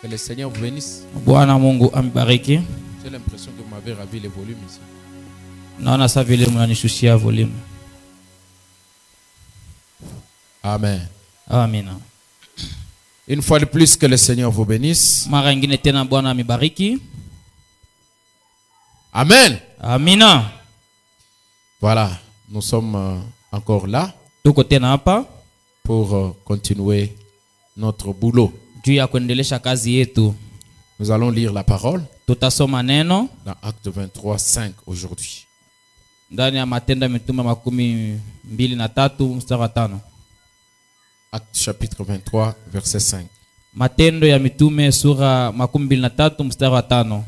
Que le Seigneur vous bénisse. Bwana Mungu ambariki. J'ai l'impression que vous m'avez ravi les volumes ici. Naona sasa vile mnanishushia volume. Amen. Amina. Une fois de plus, que le Seigneur vous bénisse. Mara nyingine tena Bwana amibariki. Amen. Amina. Voilà, nous sommes encore là Tuko tena hapa pour continuer notre boulot. juu ya kuendelesha kazi yetu. Nous allons lire la parole Tutasoma neno dans Acte 23, 5 aujourd'hui. ndani ya Matendo ya Mitume 23 mstari wa 5. Acte chapitre 23, verset 5. Matendo ya Mitume sura 23 mstari wa 5.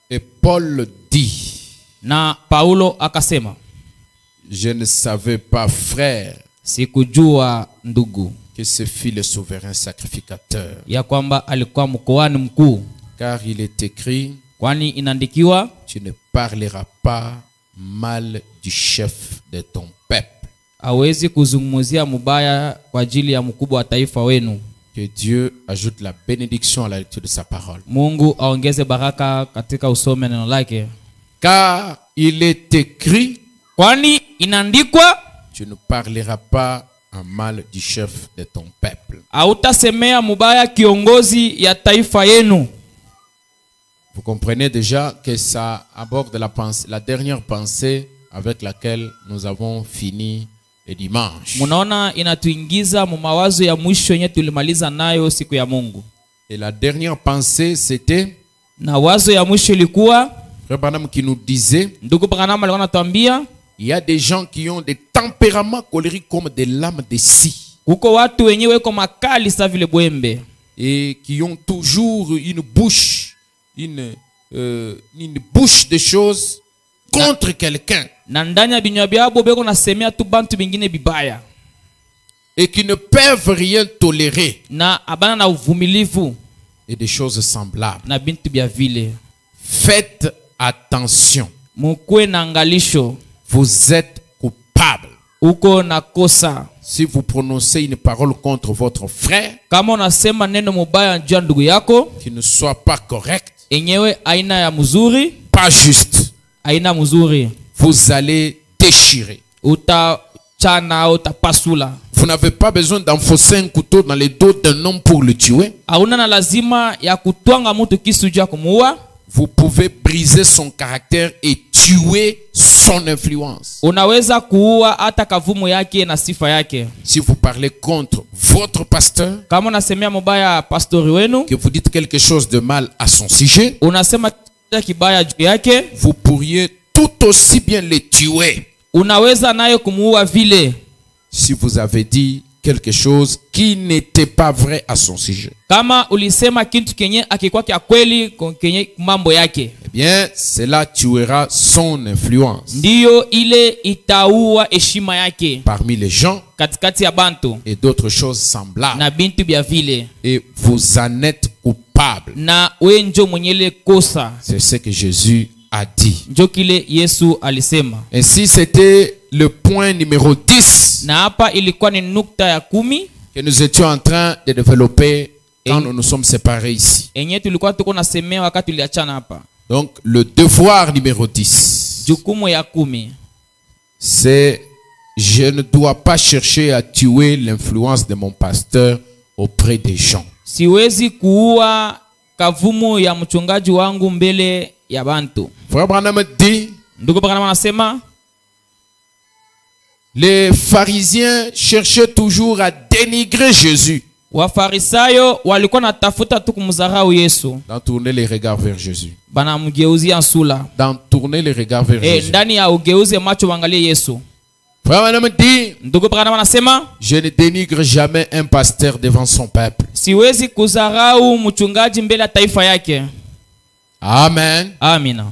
Et Paul dit, Na Paulo akasema, je ne savais pas, frère, sikujua ndugu que ce fut le souverain sacrificateur. ya kwamba alikuwa mkoani mkuu, Car il est écrit, kwani inaandikiwa, tu ne parleras pas mal du chef de ton peuple. hawezi kuzungumzia mubaya kwa ajili ya mkubwa wa taifa wenu. Que Dieu ajoute la bénédiction à la lecture de sa parole. Mungu aongeze baraka katika usome neno lake. Car il est écrit, Kwani inaandikwa, tu ne parleras pas en mal du chef de ton peuple. hautasemea mubaya kiongozi ya taifa yenu. Vous comprenez déjà que ça aborde la dernière pensée avec laquelle nous avons fini le dimanche. Munaona inatuingiza mu mawazo ya mwisho yenye tulimaliza nayo siku ya Mungu. Et la dernière pensée, c'était Na wazo ya mwisho ilikuwa, Frère Branham qui nous disait, ndugu Branham alikuwa anatuambia, il y a des gens qui ont des tempéraments colériques comme des lames de scie. kuko watu wenyewe weko makali sa vile bwembe, Et qui ont toujours une bouche de choses contre quelqu'un. na ndani ya binywa byabo beko nasemea tu bantu bingine bibaya, Et qui ne peuvent rien tolérer. na abana na uvumilivu Et des choses semblables. na bintu bya vile. Faites attention. Mukwe na angalisho, Vous êtes coupable. uko na kosa. Si vous prononcez une parole contre votre frère Kama unasema neno mubaya juu ya ndugu yako, qui ne soit pas correcte, enyewe aina ya mzuri, pas juste, aina mzuri, vous allez déchirer. utachana au utapasula. Vous n'avez pas besoin d'enfoncer un couteau dans le dos d'un homme pour le tuer. Hauna na lazima ya kutwanga mtu kisu juu ya kumuua. Vous pouvez briser son caractère et tuer son influence. Unaweza kuua hata kavumu yake na sifa yake. Si vous parlez contre votre pasteur, Kama unasemea mubaya pastori wenu, que vous dites quelque chose de mal à son sujet, unasema kibaya juu yake, vous pourriez tout aussi bien le tuer unaweza nayo kumuua vile. si vous avez dit quelque chose qui n'était pas vrai à son sujet. Kama ulisema kitu kenye akikuwa kia kweli kenye mambo yake, Eh bien, cela tuera son influence ndiyo ile itaua heshima yake parmi les gens katikati ya bantu et d'autres choses semblables. na bintu bya vile, Et vous en êtes coupable. na we njo mwenyele kosa. C'est ce que Jésus a dit. Njo kile Yesu alisema. Ainsi, c'était le point numéro 10 Na hapa ilikuwa ni nukta ya 10 que nous étions en train de développer quand nous nous sommes séparés ici. enye tulikuwa tuko nasemea wakati tuliachana hapa. Donc, le devoir numéro 10, Jukumu ya 10, c'est je ne dois pas chercher à tuer l'influence de mon pasteur auprès des gens. siwezi kuua kavumu ya mchungaji wangu mbele ya bantu. Frère Branham dit, Ndugu Branham anasema, les pharisiens cherchaient toujours à dénigrer Jésus, Wafarisayo walikuwa natafuta tu kumdharau Yesu, d'entourner les regards vers Jésus. banamgeuzia nsula. D'entourner les regards vers Jésus. Ndani ya ugeuze macho wangalie Yesu. Frère Branham dit, Ndugu Branham anasema, je ne dénigre jamais un pasteur devant son peuple. siwezi kudharau mchungaji mbele ya taifa yake. Amen. Amina.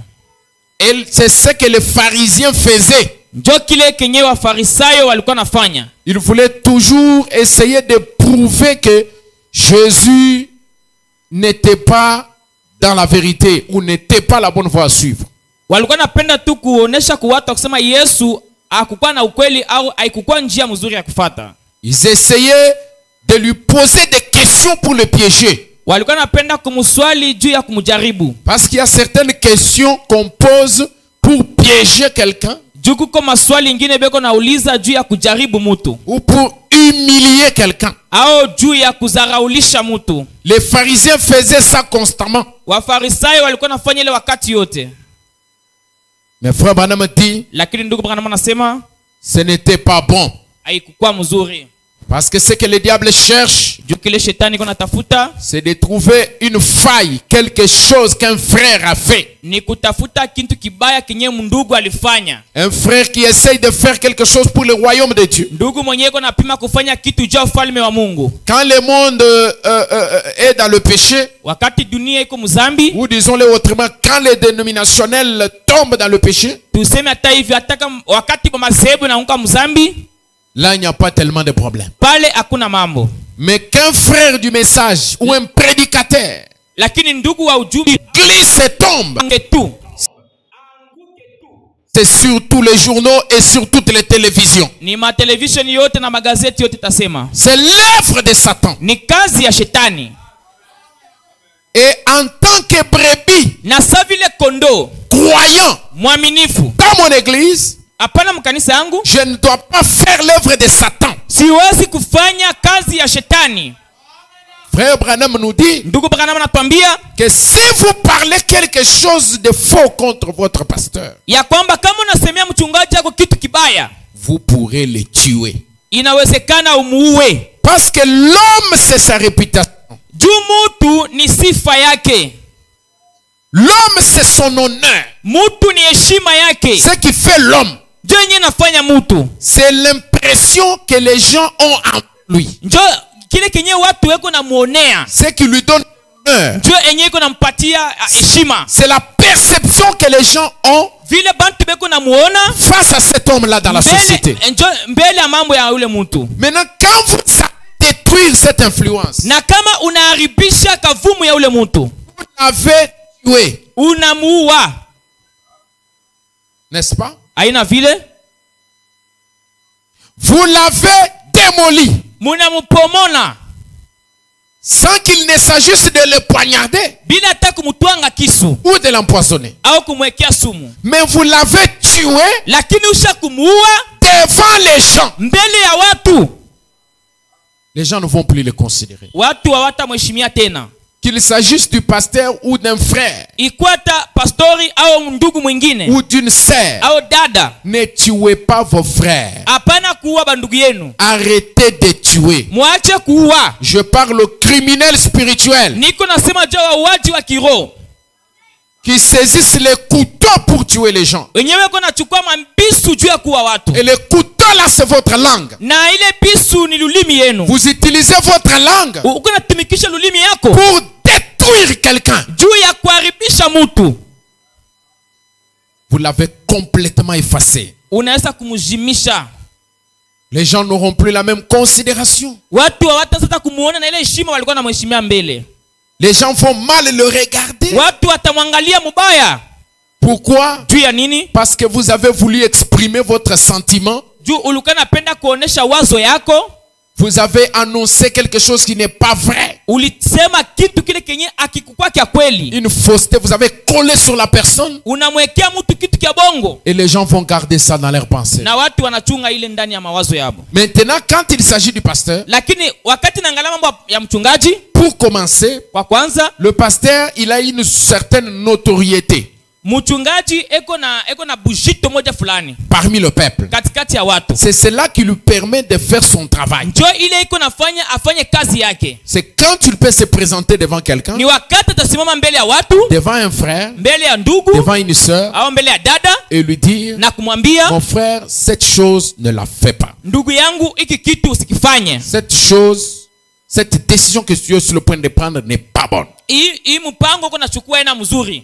Et c'est ce que les pharisiens faisaient. Njo kile kenye Wafarisayo walikuwa nafanya. Ils voulaient toujours essayer de prouver que Jésus n'était pas dans la vérité ou n'était pas la bonne voie à suivre. Walikuwa napenda tu kuonesha kwa watu kusema Yesu hakukuwa na ukweli au haikukuwa njia mzuri ya kufuata. Ils essayaient de lui poser des questions pour le piéger. walikuwa napenda kumswali juu ya kumjaribu. Parce qu'il y a certaines questions qu'on pose pour piéger quelqu'un. Juu kuko maswali ingine beko nauliza juu ya kujaribu mtu. Ou pour humilier quelqu'un. Au juu ya kuzaraulisha mtu. Les pharisiens faisaient ça constamment. Wafarisayo walikuwa nafanya ile wakati yote. Mais frère Branham dit, lakini ndugu Branham anasema ce n'était pas bon. haikuwa mzuri. Parce que ce que le diable cherche, Juu kile shetani kuna tafuta, c'est de trouver une faille, quelque chose qu'un frère a fait. ni kutafuta kitu kibaya kinye ndugu alifanya. Un frère qui essaye de faire quelque chose pour le royaume de Dieu. Ndugu mwenyewe kuna pima kufanya kitu juu ya ufalme wa Mungu. Quand le monde est dans le péché, Wakati dunia iko mzambi, ou disons-le autrement, quand les dénominationnels tombent dans le péché, tuseme hata hivi hata wakati kwa masebu na unka mzambi, là il n'y a pas tellement de problèmes. pale hakuna mambo. Mais qu'un frère du message ou un prédicateur Lakini ndugu wa ujumbe glisse et tombe, angetu, c'est sur tous les journaux et sur toutes les télévisions. ni ma television yote na magazeti yote tasema C'est l'œuvre de Satan. ni kazi ya shetani. Et en tant que brebis Na sa vile kondo croyant mwaminifu dans mon église, hapana mkanisa yangu, je ne dois pas faire l'œuvre de Satan. siwezi kufanya kazi ya shetani. Frère Branham nous dit Ndugu Branham anatuambia que si vous parlez quelque chose de faux contre votre pasteur, ya kwamba kama unasemea mchungaji wako kitu kibaya, vous pourrez le tuer. inawezekana umuue. Parce que l'homme, c'est sa réputation. Juu mutu ni sifa yake, L'homme, c'est son honneur. mutu ni heshima yake. Ce qui fait l'homme, Njo yenye nafanya mutu, c'est l'impression que les gens ont en lui. njo kile kenye watu weko na muonea, Ce qui lui donne honneur. njo enye iko nampatia heshima. C'est la perception que les gens ont Vile bantu beko na muona face à cet homme-là dans la société. mbele ya mambo ya ule mutu. Maintenant, quand vous allez détruire cette influence, Na kama unaharibisha kavumu ya ule mutu, vous l'avez tué, unamuua, n'est-ce pas? aina vile Vous l'avez démoli, munamupomona sans qu'il ne s'agisse de le poignarder bila hata kumutwanga kisu ou de l'empoisonner. au kumwekea sumu, Mais vous l'avez tué lakini usha kumuua devant les gens. mbele ya watu. Les gens ne vont plus le considérer. Watu hawatamheshimia tena, Qu'il s'agisse du pasteur ou d'un frère ikwata pastori au ndugu mwingine ou d'une sœur, au dada. ne tuez pas vos frères. Hapana kuua bandugu yenu, Arrêtez de tuer. mwache kuua. Je parle aux criminels spirituels Niko nasema juu ya wauaji wa kiroho qui saisissent les couteaux pour tuer les gens. wenyewe ko nachukua mabisu juu ya kuua watu, Et le couteau là, c'est votre langue. na ile bisu ni lulimi yenu. Vous utilisez votre langue Uko natumikisha lulimi yako pour détruire quelqu'un. juu ya kuharibisha mtu, Vous l'avez complètement effacé. unaweza kumjimisha. Les gens n'auront plus la même considération. Watu hawatazata kumuona na ile heshima walikuwa namheshimia mbele. Les gens vont mal le regarder. Watu watamwangalia mubaya. Pourquoi? Juu ya nini? Parce que vous avez voulu exprimer votre sentiment. Juu ulikuwa napenda kuonesha wazo yako, Vous avez annoncé quelque chose qui n'est pas vrai. ulisema kitu kile kenye akikukua kya kweli, Une fausseté. Vous avez collé sur la personne. unamwekea mtu kitu kya bongo, Et les gens vont garder ça dans leurs pensées. na watu wanachunga ile ndani ya mawazo yabo. Maintenant, quand il s'agit du pasteur, Lakini wakati naangalia mambo ya mchungaji, pour commencer, kwa kwanza le pasteur, il a une certaine notoriété mchungaji eko na bujito moja fulani parmi le peuple. katikati ya watu. C'est cela qui lui permet de faire son travail. Njo ile iko nafanya afanye kazi yake. C'est quand il peut se présenter devant quelqu'un, Ni wakati atasimama mbele ya watu, devant un frère, mbele ya ndugu devant une sœur, au mbele ya dada, et lui dire, na kumwambia mon frère, cette chose ne la fais pas. ndugu yangu, hiki kitu usikifanye. Cette chose, cette décision que tu es sur le point de prendre n'est pas bonne. Hii mpango uko nachukua ina mzuri.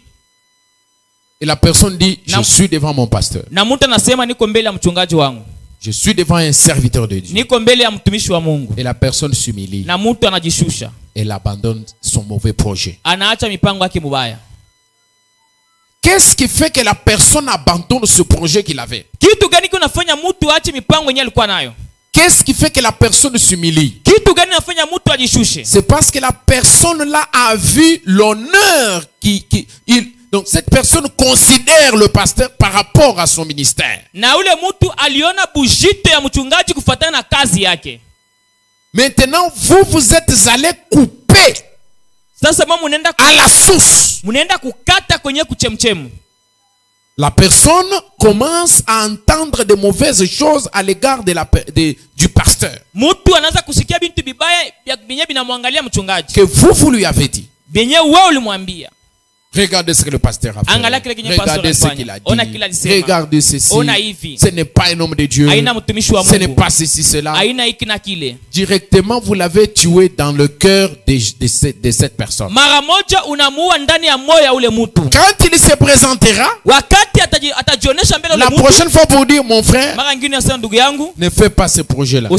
Et la personne dit, je Non. suis devant mon pasteur. Na mtu anasema niko mbele ya mchungaji wangu, Je suis devant un serviteur de Dieu. niko mbele ya mtumishi wa Mungu. Et la personne s'humilie. Na mtu anajishusha, Elle abandonne son mauvais projet. anaacha mipango yake mubaya. Qu'est-ce qui fait que la personne abandonne ce projet qu'il avait? Kitu gani kinafanya mtu aache mipango yenyewe alikuwa nayo? Qu'est-ce qui fait que la personne s'humilie? Kitu gani inafanya mtu ajishushe? C'est parce que la personne là a vu l'honneur donc cette personne considère le pasteur par rapport à son ministère. Na ule mtu aliona bujito ya mchungaji kufuatana na kazi yake. Maintenant, vous êtes allé couper Sasa mama munaenda à la source. munaenda kukata kwenye kuchemchemu. La personne commence à entendre de mauvaises choses à l'égard du pasteur. Mtu anaanza kusikia bintu bibaya benye binamwangalia mchungaji. Que vous lui avez dit. Benye wewe ulimwambia. Regardez ce que le pasteur a fait. Regardez ce qu'il a dit. Regardez ceci. Ce n'est pas un homme de Dieu. Ce n'est pas ceci, cela. Directement, vous l'avez tué dans le cœur de cette personne. Quand il se présentera, la prochaine fois pour dire, mon frère, ne fais pas ce projet-là.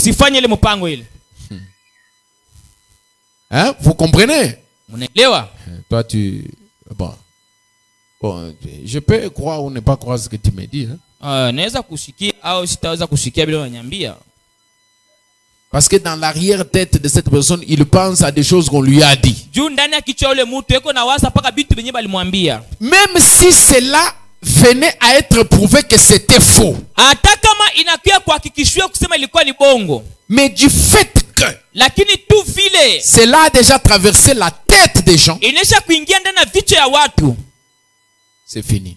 Hein? Vous comprenez? Toi, Bon, je peux croire ou ne pas croire ce que tu me dis. Hein? Parce que dans l'arrière-tête de cette personne, il pense à des choses qu'on lui a dit. Même si cela venait à être prouvé que c'était faux. Mais du fait que cela a déjà traversé la tête des gens, c'est fini.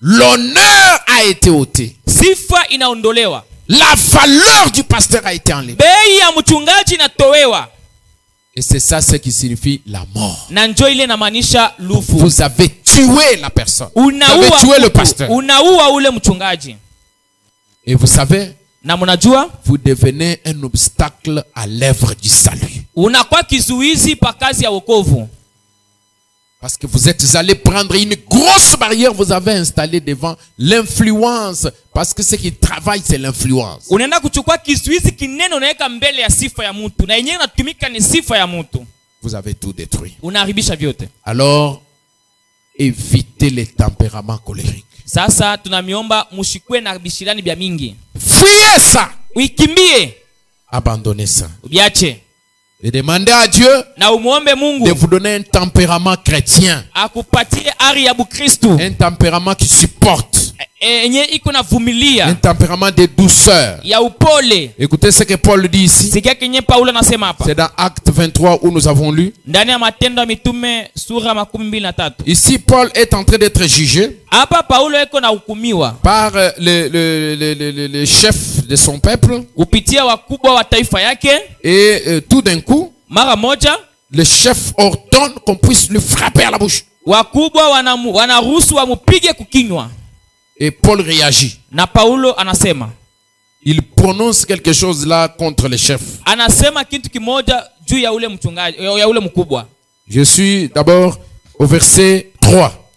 L'honneur a été ôté. La valeur du pasteur a été enlevée. Et c'est ça ce qui signifie la mort. Vous avez tué la personne. Vous avez tué le pasteur. Et vous savez, vous devenez un obstacle à l'œuvre du salut. Parce que vous êtes allé prendre une grosse barrière, vous avez installé devant l'influence. Parce que ce qui travaille, c'est l'influence. Vous avez tout détruit. Alors, évitez les tempéraments colériques. Fuyez ça. Abandonnez ça. Et demandez à Dieu de vous donner un tempérament chrétien. Un tempérament qui supporte. Un tempérament de douceur. Écoutez ce que Paul dit ici. C'est dans Acte 23 où nous avons lu. Ici, Paul est en train d'être jugé par le chef de son peuple. Et tout d'un coup, le chef ordonne qu'on puisse lui frapper à la bouche. Et Paul réagit. Il prononce quelque chose là contre le chef. Je suis d'abord au verset 3.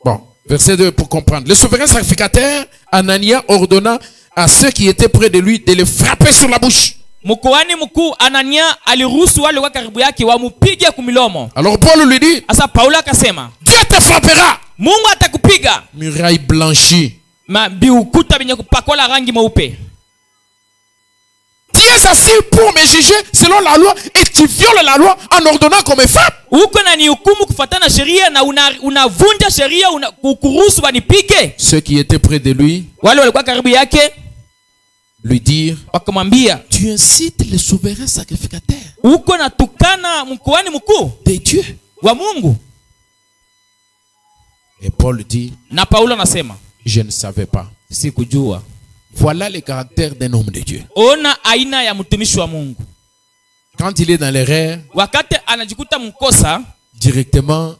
Bon, verset 2 pour comprendre. Le souverain sacrificateur Anania ordonna à ceux qui étaient près de lui de le frapper sur la bouche. Alors Paul lui dit, Dieu te frappera. Muraille blanchie. Tu es assis pour me juger selon la loi et tu violes la loi en ordonnant qu'on me frappe. Ceux qui étaient près de lui lui dire, tu incites le souverain sacrificateur de Dieu. Et Paul dit, je ne savais pas. Voilà le caractère d'un homme de Dieu. Quand il est dans l'erreur, directement,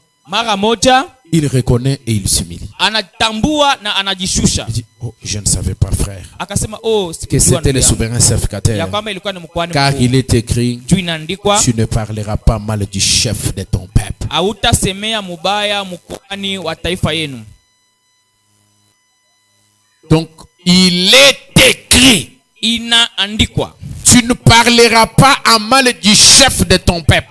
il reconnaît et il s'humilie. Il dit, oh, je ne savais pas, frère, que c'était le souverain sacrificateur. Car il est écrit, tu ne parleras pas mal du chef de ton peuple. Donc, il est écrit, tu ne parleras pas en mal du chef de ton peuple.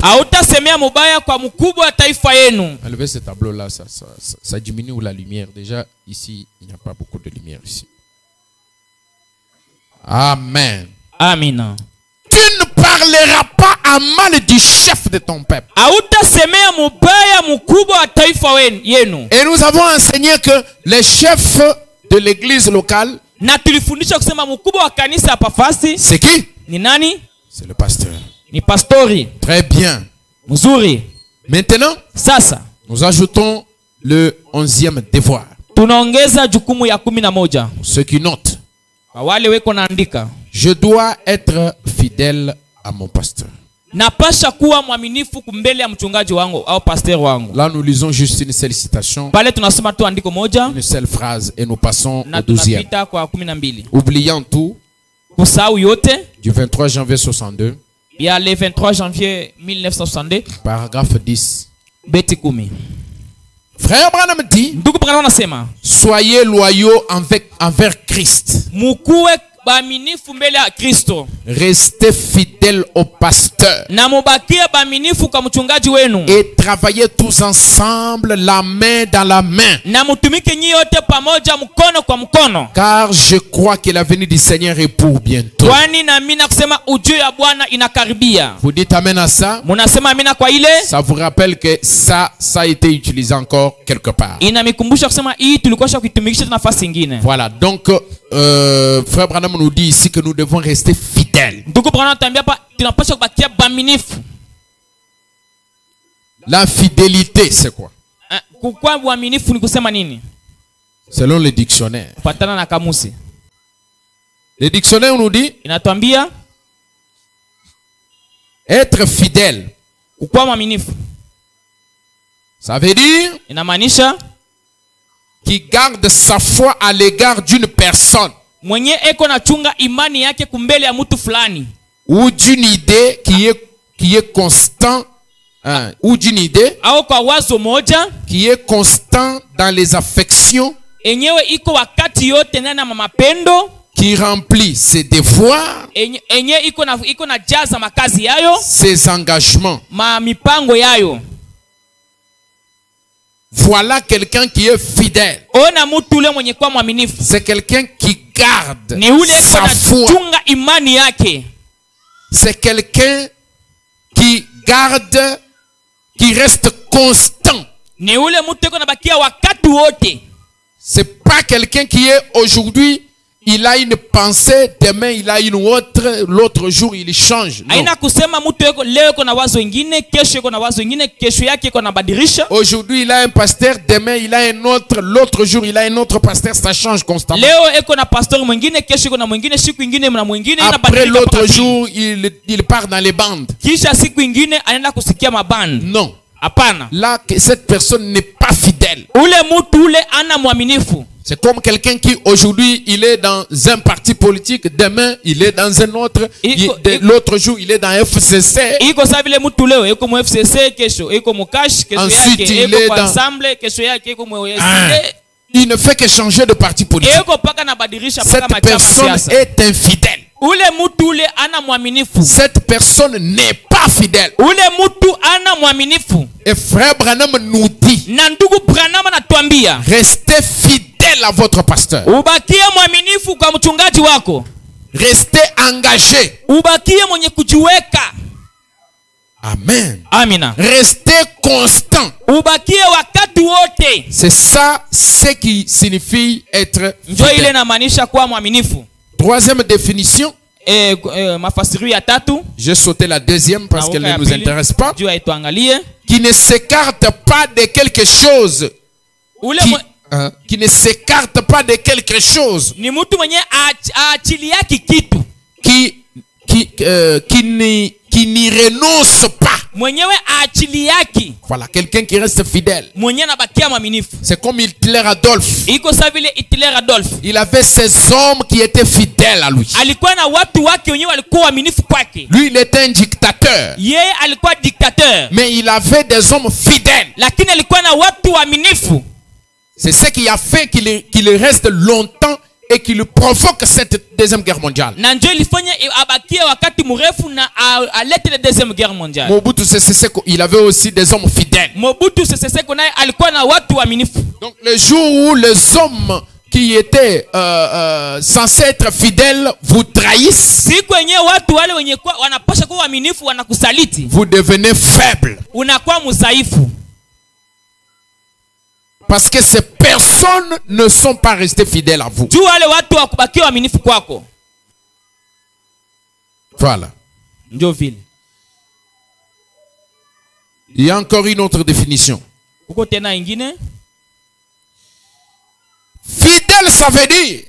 Enlevez ce tableau-là, ça diminue la lumière. Déjà, ici, il n'y a pas beaucoup de lumière ici. Amen. Amina. Tu ne parleras pas à mal du chef de ton peuple. Et nous avons enseigné que les chefs de l'église locale, c'est qui? C'est le pasteur. Très bien. Maintenant, nous ajoutons le 11e devoir. Ceux qui notent. Je dois être fidèle à mon pasteur. Là, nous lisons juste une seule citation, une seule phrase, et nous passons au 12e. Oubliant tout, du 23 janvier 62, le 23 janvier 1962, paragraphe 10. Frère Branham dit, soyez loyaux envers Christ. Restez fidèles au pasteur. Et travaillez tous ensemble, la main dans la main. Car je crois que la venue du Seigneur est pour bientôt. Vous dites amen à ça? Ça vous rappelle que ça a été utilisé encore quelque part. Voilà, donc Frère Branham nous dit ici que nous devons rester fidèles. La fidélité, c'est quoi? Selon le dictionnaire. Le dictionnaire nous dit être fidèle. Ça veut dire qui garde sa foi à l'égard d'une personne ou d'une idée qui est constant, ou d'une idée qui est constant dans les affections, qui remplit ses devoirs, ses engagements. Voilà quelqu'un qui est fidèle. C'est quelqu'un qui garde sa foi. C'est quelqu'un qui garde, qui reste constant. C'est pas quelqu'un qui est aujourd'hui, il a une pensée, demain il a une autre, l'autre jour il change. Non. Aujourd'hui il a un pasteur, demain il a un autre, l'autre jour il a un autre pasteur, ça change constamment. Après l'autre jour il part dans les bandes. Non. Là, cette personne n'est pas fidèle. C'est comme quelqu'un qui aujourd'hui il est dans un parti politique, demain il est dans un autre, l'autre jour il est dans FCC. Ensuite il est dans... il ne fait que changer de parti politique. Cette personne est infidèle. Cette personne n'est pas fidèle. Et Frère Branham nous dit, restez fidèle à votre pasteur. Restez engagé. Amen. Amina. Restez constant. C'est ça ce qui signifie être fidèle. Troisième définition. J'ai sauté la deuxième parce qu'elle ne nous intéresse pas. Qui ne s'écarte pas de quelque chose. Qui ne s'écarte pas de quelque chose. Qui n'y renonce pas. Voilà, quelqu'un qui reste fidèle. C'est comme Hitler Adolphe. Il avait ses hommes qui étaient fidèles à lui. Lui, il était un dictateur. Mais il avait des hommes fidèles. C'est ce qui a fait qu'il reste longtemps et qui lui provoque cette deuxième guerre mondiale. Mobutu Sese Seko, il avait aussi des hommes fidèles. Donc le jour où les hommes qui étaient censés être fidèles vous trahissent, vous devenez faible. Parce que ces personnes ne sont pas restées fidèles à vous. Voilà. Il y a encore une autre définition. Fidèle, ça veut dire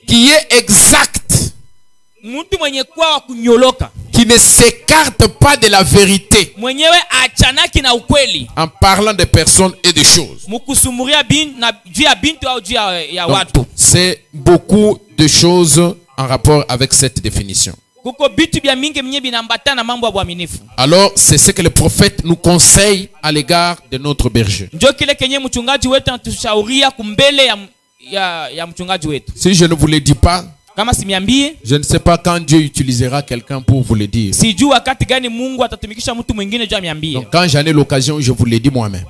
qui est exact, qui ne s'écarte pas de la vérité en parlant des personnes et des choses. C'est beaucoup de choses en rapport avec cette définition. Alors, c'est ce que le prophète nous conseille à l'égard de notre berger. Si je ne vous le dis pas, je ne sais pas quand Dieu utilisera quelqu'un pour vous le dire. Donc, quand j'en ai l'occasion, je vous le dis moi-même.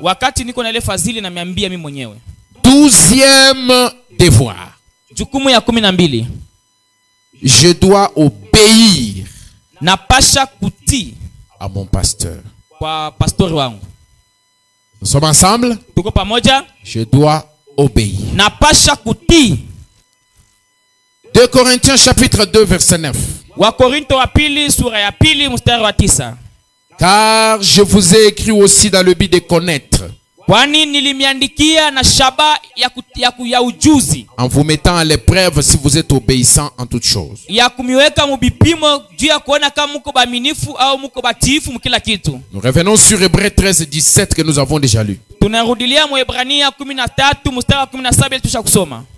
12e devoir. Je dois obéir à mon pasteur. Nous sommes ensemble? Je dois obéir. 2 Corinthiens chapitre 2 verset 9. Car je vous ai écrit aussi dans le but de connaître, en vous mettant à l'épreuve si vous êtes obéissant en toutes choses. Nous revenons sur Hébreux 13 17 que nous avons déjà lu.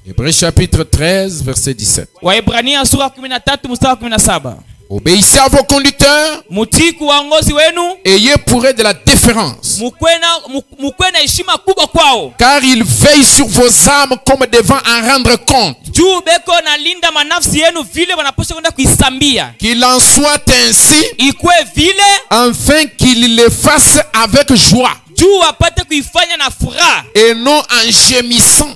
Hébreux chapitre 13 verset 17. Obéissez à vos conducteurs. Ayez pour eux de la déférence. Car ils veillent sur vos âmes comme devant en rendre compte. Qu'il en soit ainsi, afin qu'ils le fassent avec joie et non en gémissant,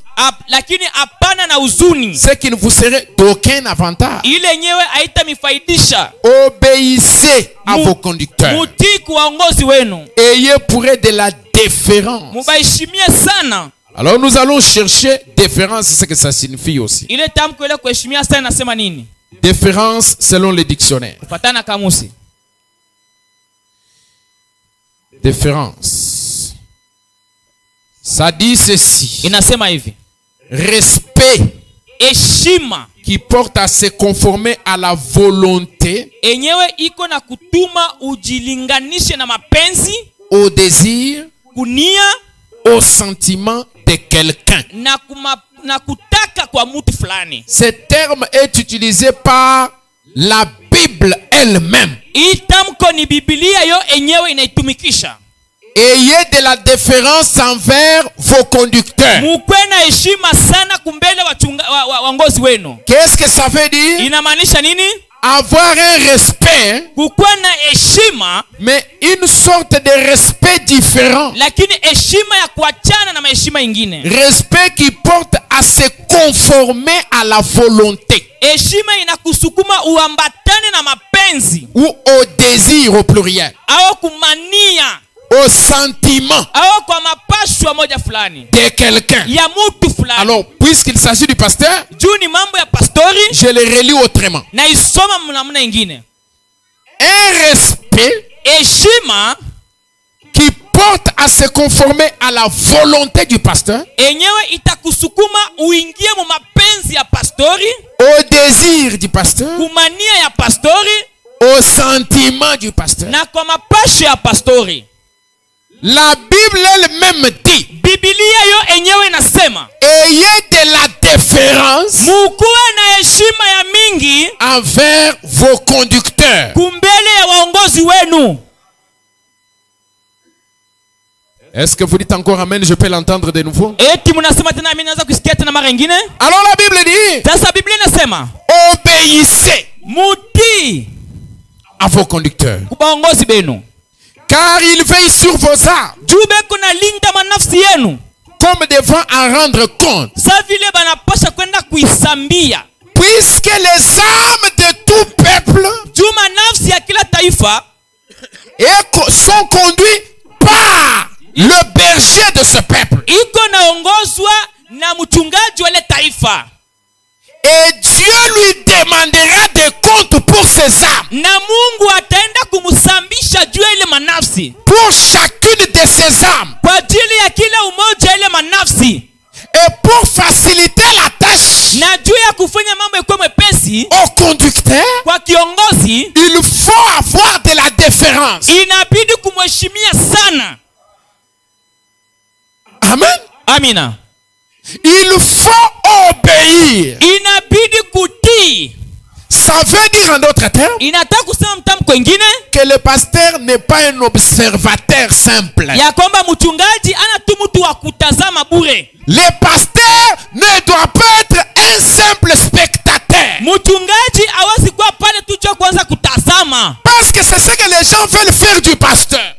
ce qui ne vous serait d'aucun avantage. Obéissez à vos conducteurs. Ayez pour eux de la déférence. Alors nous allons chercher déférence, c'est ce que ça signifie aussi. Déférence selon les dictionnaires. Déférence, ça dit ceci: respect qui porte à se conformer à la volonté, au désir, au sentiment de quelqu'un. Ce terme est utilisé par la Bible elle-même. Ayez de la déférence envers vos conducteurs. Qu'est-ce que ça veut dire? Avoir un respect, mais une sorte de respect différent. Respect qui porte à se conformer à la volonté ou au désir au pluriel, au sentiment de quelqu'un. Alors, puisqu'il s'agit du pasteur, je le relis autrement. Un respect qui porte à se conformer à la volonté du pasteur, au désir du pasteur, au sentiment du pasteur. La Bible elle-même dit, ayez de la déférence envers vos conducteurs. Est-ce que vous dites encore amen? Je peux l'entendre de nouveau. Alors la Bible dit, obéissez à vos conducteurs, car ils veillent sur vos âmes comme devant en rendre compte. Puisque les âmes de tout peuple sont conduits par le berger de ce peuple. Et Dieu lui demandera des comptes pour ses âmes. Pour chacune de ses âmes. Et pour faciliter la tâche au conducteur, il faut avoir de la déférence. Amen. Amina. Il faut obéir. Ça veut dire en d'autres termes que le pasteur n'est pas un observateur simple. Le pasteur ne doit pas être un simple spectateur. Parce que c'est ce que les gens veulent faire du pasteur.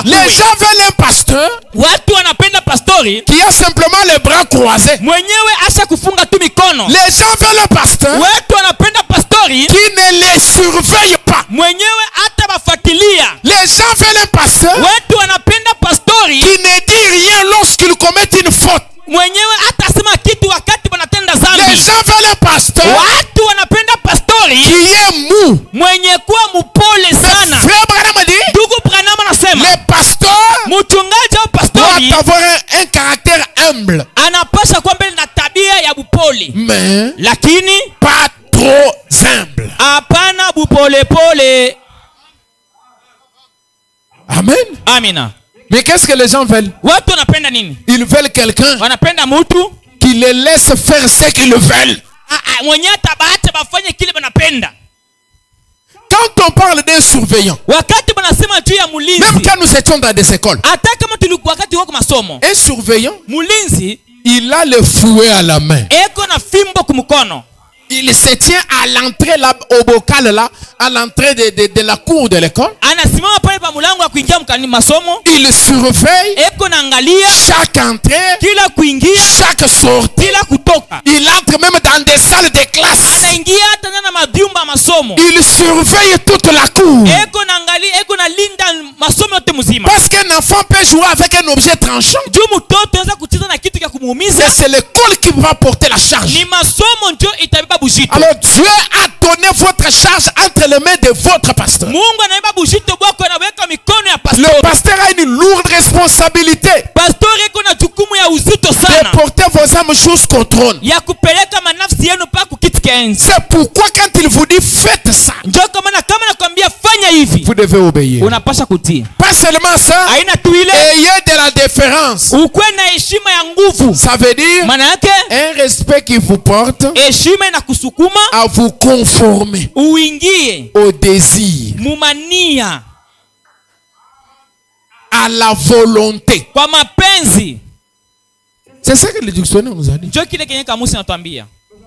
Les gens veulent un pasteur qui a simplement les bras croisés. Les gens veulent un pasteur qui ne les surveille pas. Les gens veulent un pasteur qui ne dit rien lorsqu'il commet une faute. Les gens veulent un pasteur qui est mou. Le pasteur doit avoir un caractère humble, mais pas trop humble. Amen. Amina. Mais qu'est-ce que les gens veulent? Ils veulent quelqu'un qui les laisse faire ce qu'ils veulent. Quand on parle d'un surveillant, même quand nous étions dans des écoles, un surveillant, il a le fouet à la main. Il se tient à l'entrée là, au bocal là, à l'entrée de la cour de l'école. Il surveille chaque entrée, chaque sortie. Il entre même dans des salles de classe. Il surveille toute la cour. Parce qu'un enfant peut jouer avec un objet tranchant. Et c'est l'école qui va porter la charge. Alors Dieu a donné votre charge entre les mains de votre pasteur. Le pasteur a une lourde responsabilité de porter vos âmes jusqu'au trône. C'est pourquoi quand il vous dit faites ça, vous devez obéir. Pas seulement ça, ayez de la déférence. Ça veut dire un respect qui vous porte à vous conformer au désir, à la volonté. C'est ça que le dictionnaire nous a dit.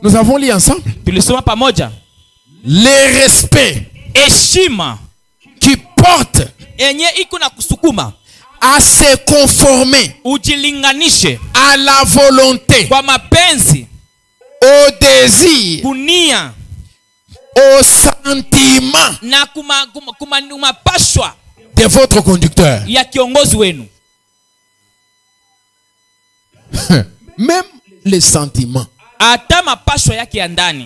Nous avons lu ensemble. Le respect qui porte à se conformer à la volonté, au désir, au sentiment de votre conducteur. Même les sentiments.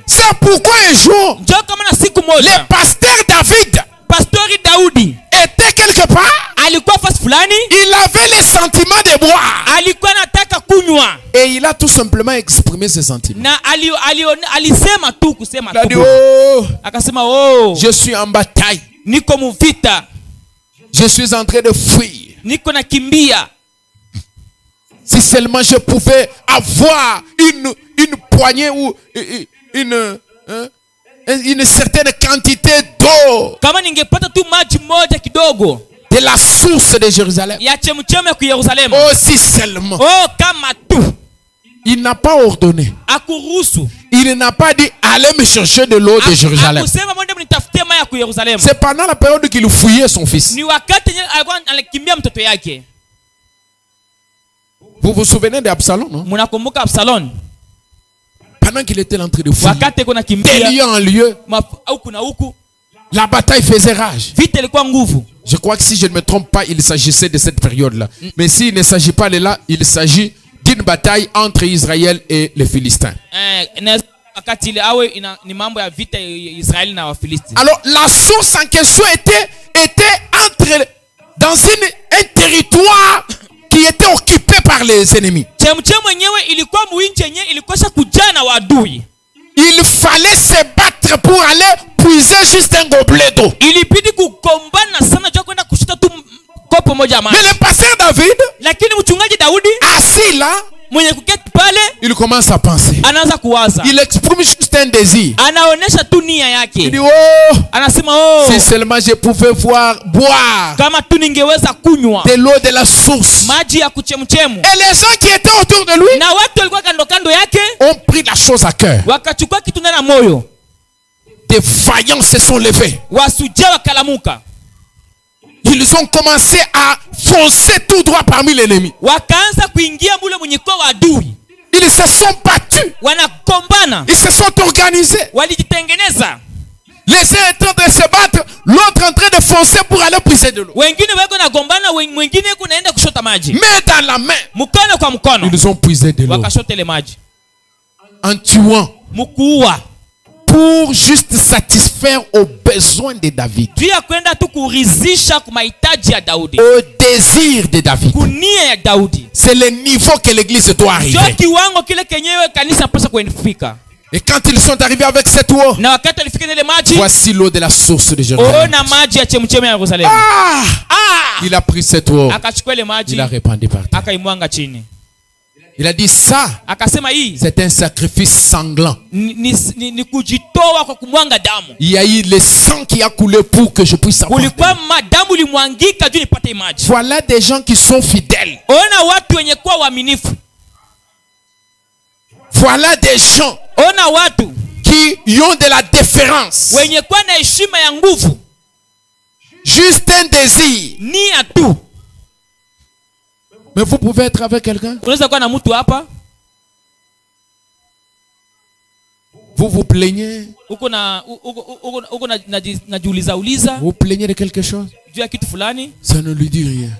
C'est pourquoi un jour, le pasteur David était quelque part. Il avait les sentiments de boire. Et il a tout simplement exprimé ses sentiments. Il a dit, oh, je suis en bataille. Je suis en train de fuir. Si seulement je pouvais avoir une poignée ou une certaine quantité d'eau de la source de Jérusalem. Oh, si seulement. Il n'a pas ordonné. Il n'a pas dit allez me chercher de l'eau de Jérusalem. C'est pendant la période qu'il fouillait son fils. Vous vous souvenez d'Absalom, non? Munakumbuka Absalom. Pendant qu'il était en train de fouiller, de lieu en lieu, la bataille faisait rage. Je crois que si je ne me trompe pas, il s'agissait de cette période-là. Mais s'il ne s'agit pas de là, il s'agit d'une bataille entre Israël et les Philistins. Alors la source en question était dans un territoire qui était occupé par les ennemis. Il fallait se battre pour aller puiser juste un gobelet d'eau. Mais le pasteur David, assis là, il commence à penser. Il exprime juste un désir. Il dit, oh, si seulement je pouvais boire de l'eau de la source. Et les gens qui étaient autour de lui ont pris la chose à cœur. Des vaillants se sont levés. Ils ont commencé à foncer tout droit parmi l'ennemi. Ils se sont battus. Ils se sont organisés. Les uns en train de se battre, l'autre en train de foncer pour aller puiser de l'eau. Mais dans la main, ils ont puisé de l'eau. En tuant. Pour juste satisfaire aux besoins de David. Au désir de David. C'est le niveau que l'église doit arriver. Et quand ils sont arrivés avec cette eau, voici l'eau de la source de Jérusalem. Il a pris cette eau. Il a répandu par terre. Il a dit ça, c'est un sacrifice sanglant. Il y a eu le sang qui a coulé pour que je puisse avoir. Voilà des gens qui sont fidèles. Voilà des gens qui ont de la déférence. Juste un désir. Mais vous pouvez être avec quelqu'un. Vous vous plaignez. Vous plaignez de quelque chose. Ça ne lui dit rien.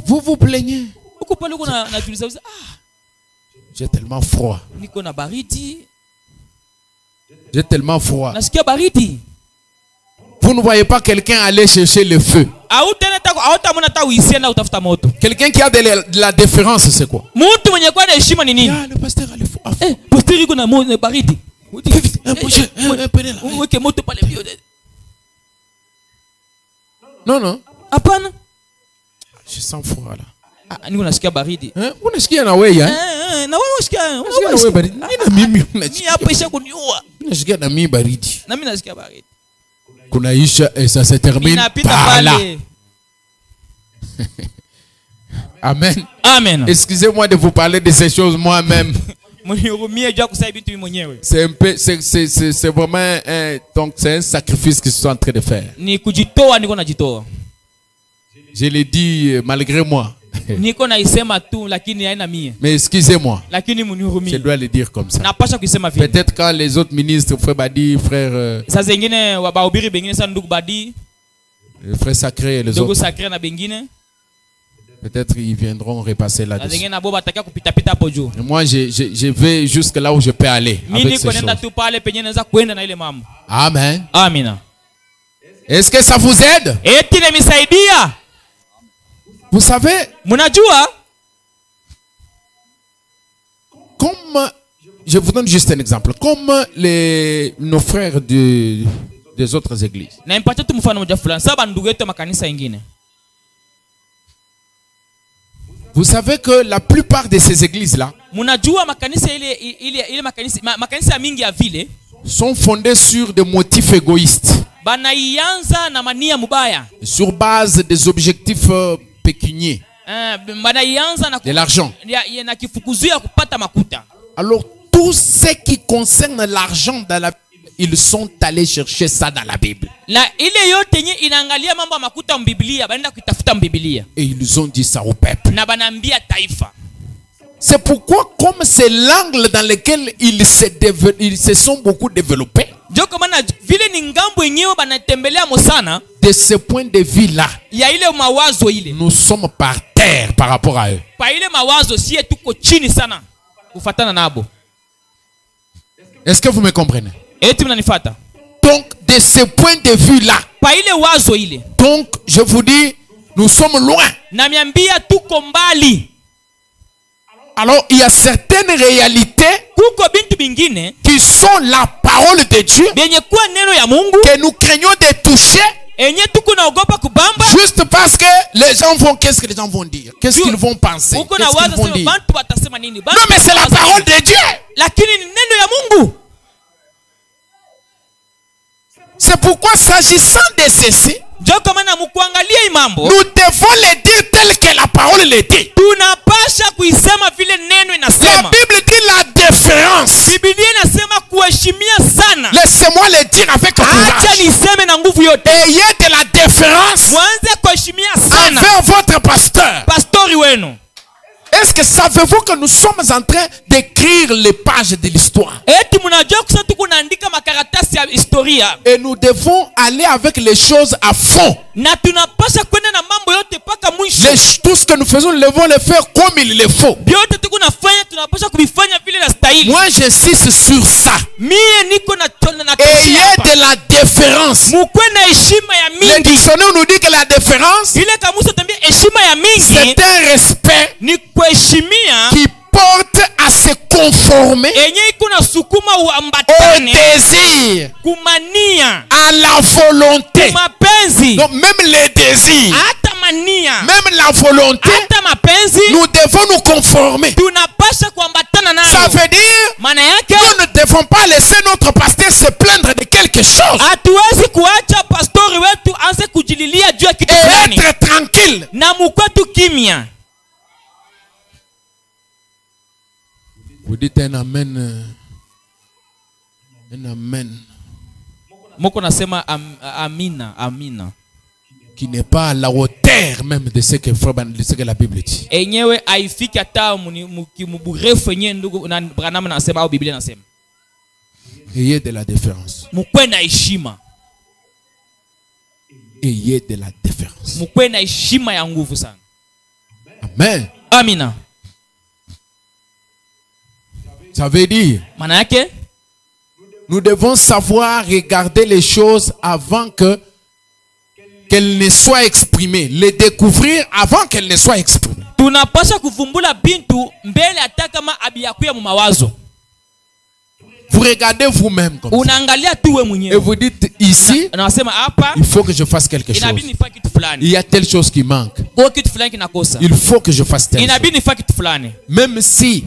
Vous vous plaignez. J'ai tellement froid. J'ai tellement froid. Vous ne voyez pas quelqu'un aller chercher le feu. Quelqu'un qui a de la déférence, c'est quoi? Le pasteur a le feu. Non, non. Je sens froid là. Vous unasikia na wewe ya? Unasikia baridi. Mimi hapa isha kuniua. Unasikia na mimi baridi. Na mimi nasikia baridi. Kunaisha et ça se termine par là. Amen. Amen. Excusez-moi de vous parler de ces choses moi-même. C'est un peu, c'est vraiment donc c'est un sacrifice qu'ils sont en train de faire. Je l'ai dit malgré moi. Mais excusez-moi. Je dois le dire comme ça. Peut-être quand les autres ministres, frère Badi, frère frère Sacré et les autres, peut-être ils viendront repasser là-dessus. Moi, je vais jusque là où je peux aller avec ces choses. Amen. Amen. Est-ce que ça vous aide? Vous savez, comme, je vous donne juste un exemple, comme nos frères des autres églises. Vous savez que la plupart de ces églises-là sont fondées sur des motifs égoïstes, sur base des objectifs pécunier, de l'argent. Alors tout ce qui concerne l'argent dans la vie ils sont allés chercher ça dans la Bible. Et ils ont dit ça au peuple. C'est pourquoi, comme c'est l'angle dans lequel ils se sont beaucoup développés, de ce point de vue-là, nous sommes par terre par rapport à eux. Est-ce que vous me comprenez? Donc, de ce point de vue-là, donc, je vous dis, nous sommes loin. Alors, il y a certaines réalités qui sont la parole de Dieu que nous craignons de toucher. Juste parce que les gens vont, qu'est-ce que les gens vont dire? Qu'est-ce qu'ils vont penser? Qu'est-ce qu'ils vont dire? Non, mais c'est la parole de Dieu. C'est pourquoi, s'agissant de ceci, nous devons le dire tel que la parole le dit. La Bible dit la différence. Laissez-moi le dire avec courage. Ayez de la différence envers votre pasteur. Est-ce que savez-vous que nous sommes en train d'écrire les pages de l'histoire? Et nous devons aller avec les choses à fond. Tout ce que nous faisons, nous devons le faire comme il le faut. Moi, j'insiste sur ça. Ayez de la différence. Le dictionnaire nous dit que la différence, c'est un respect qui porte à se conformer au désir, à la volonté. Donc même les désirs, même la volonté, nous devons nous conformer. Ça veut dire nous ne devons pas laisser notre pasteur se plaindre de quelque chose et être tranquille. Vous dites un amen. Un amen. Qui n'est pas à la hauteur même de ce que la Bible dit. Ayez de la différence. Ayez de la différence. Amen. Amina. Ça veut dire, nous devons savoir regarder les choses avant qu'elles ne soient exprimées. Les découvrir avant qu'elles ne soient exprimées. Vous regardez vous-même comme ça. Et vous dites ici, il faut que je fasse quelque chose. Il y a telle chose qui manque. Il faut que je fasse telle chose. Même si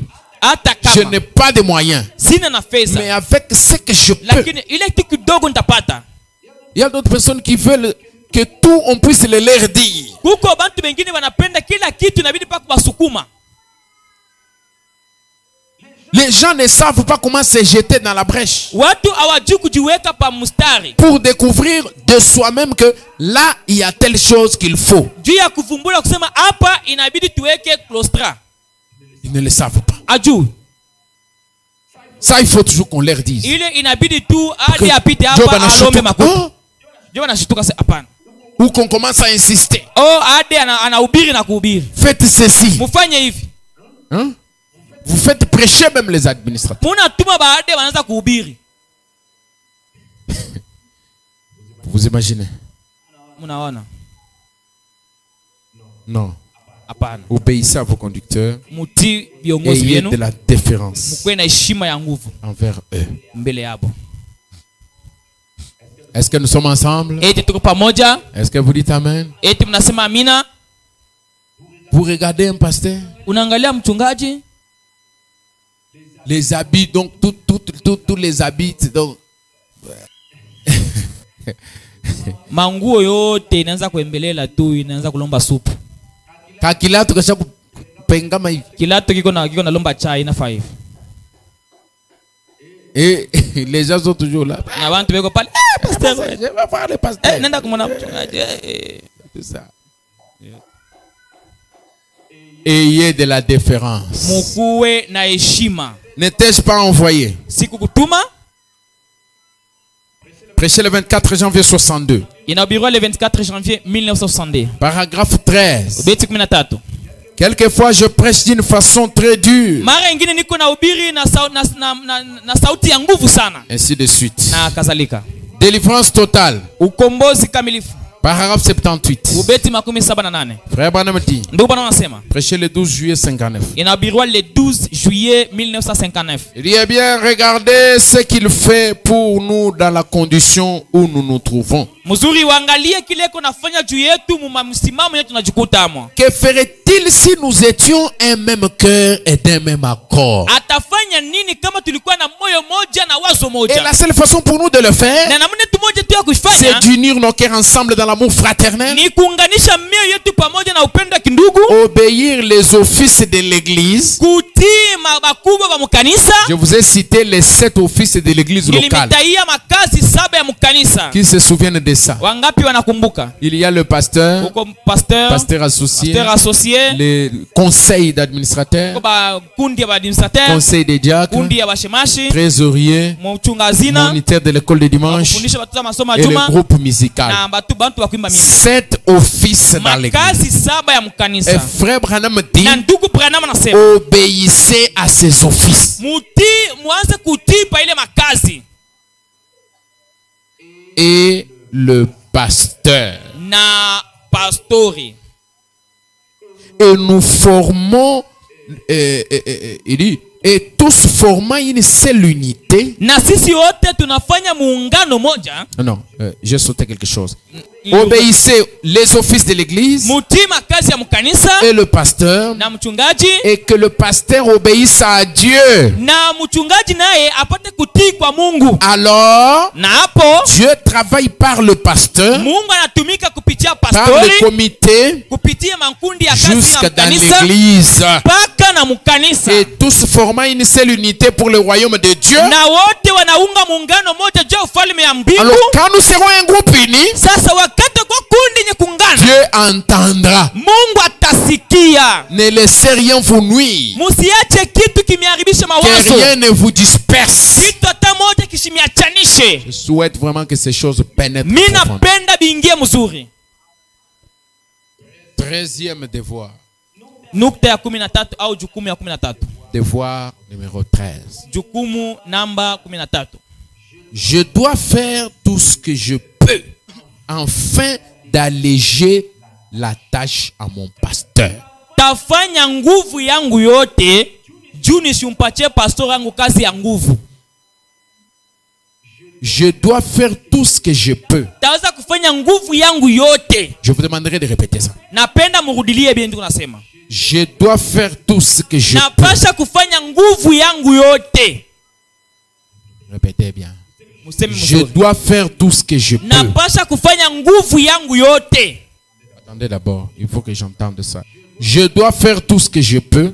je n'ai pas de moyens, mais avec ce que je peux. Il y a d'autres personnes qui veulent que tout on puisse le leur dire. Les gens ne savent pas comment se jeter dans la brèche pour découvrir de soi-même que là il y a telle chose qu'il faut. Ils ne le savent pas. Ça, il faut toujours qu'on leur dise. Ou qu'on commence à insister. Faites ceci. Hein? Vous faites prêcher même les administrateurs. Vous imaginez? Non. Obéissez à vos conducteurs. Ayez de la déférence envers eux. Est-ce que nous sommes ensemble? Est-ce que vous dites Amen? Vous regardez un pasteur, les habits, donc tous les habits, donc manguo yote inaanza kuembelela tu, inaanza kulomba supu. Kakilato kasha kupengama hivi. Kilato kiko na lomba chai na 5. Et les gens sont toujours là. Pasteur, je vais voir le pasteur. C'est ça. Ayez de la déférence. N'étais-je pas envoyé? Prêchez le 24 janvier 62. Inauguré le 24 janvier 1962. Paragraphe 13. Quelquefois je prêche d'une façon très dure. Ainsi de suite. Délivrance totale. Paragraphe 78. Frère Branham dit, prêchez le 12 juillet 59. Le 12 juillet 1959. Il dit, eh bien, regardez ce qu'il fait pour nous dans la condition où nous nous trouvons. Que ferait-il si nous étions un même cœur et d'un même accord? Et la seule façon pour nous de le faire, c'est d'unir nos cœurs ensemble dans l'amour fraternel, obéir les offices de l'église. Je vous ai cité les 7 offices de l'église locale. Qui se souviennent de ça? Il y a le pasteur, pasteur associé, le conseil d'administrateur, conseil des diacres, trésorier, moniteur de l'école de dimanche et le groupe musical. 7 offices dans l'église. Et frère Branham dit, obéissez à ces offices. Et le pasteur. Et nous formons, il dit, et tous formant une seule unité. Non, j'ai sauté quelque chose. Obéissez les offices de l'église et le pasteur, et que le pasteur obéisse à Dieu. Alors Dieu travaille par le pasteur, par le comité, jusqu'à dans l'église, et tous formant une seule unité pour le royaume de Dieu. Alors quand nous serons un groupe uni, Dieu entendra. Ne laissez rien vous nuire, que rien ne vous disperse. Je souhaite vraiment que ces choses pénètrent profondément. 13e devoir. Devoir numéro 13. Je dois faire tout ce que je peux afin d'alléger la tâche à mon pasteur. Je dois faire tout ce que je peux. Je vous demanderai de répéter ça. Je dois faire tout ce que je peux. Répétez bien. Je dois faire tout ce que je peux. Attendez d'abord, il faut que j'entende ça. Je dois faire tout ce que je peux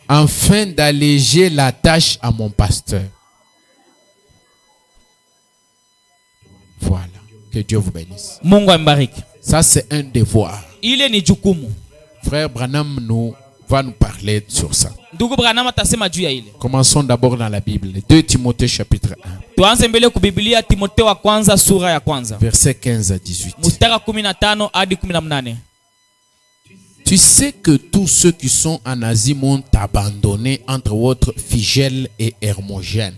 afin d'alléger la tâche à mon pasteur. Voilà. Que Dieu vous bénisse. Ça, c'est un devoir. Frère Branham va nous parler sur ça. Commençons d'abord dans la Bible. 2 Timothée chapitre 1. Verset 15 à 18. Tu sais que tous ceux qui sont en Asie m'ont abandonné, entre autres Phygèle et Hermogène.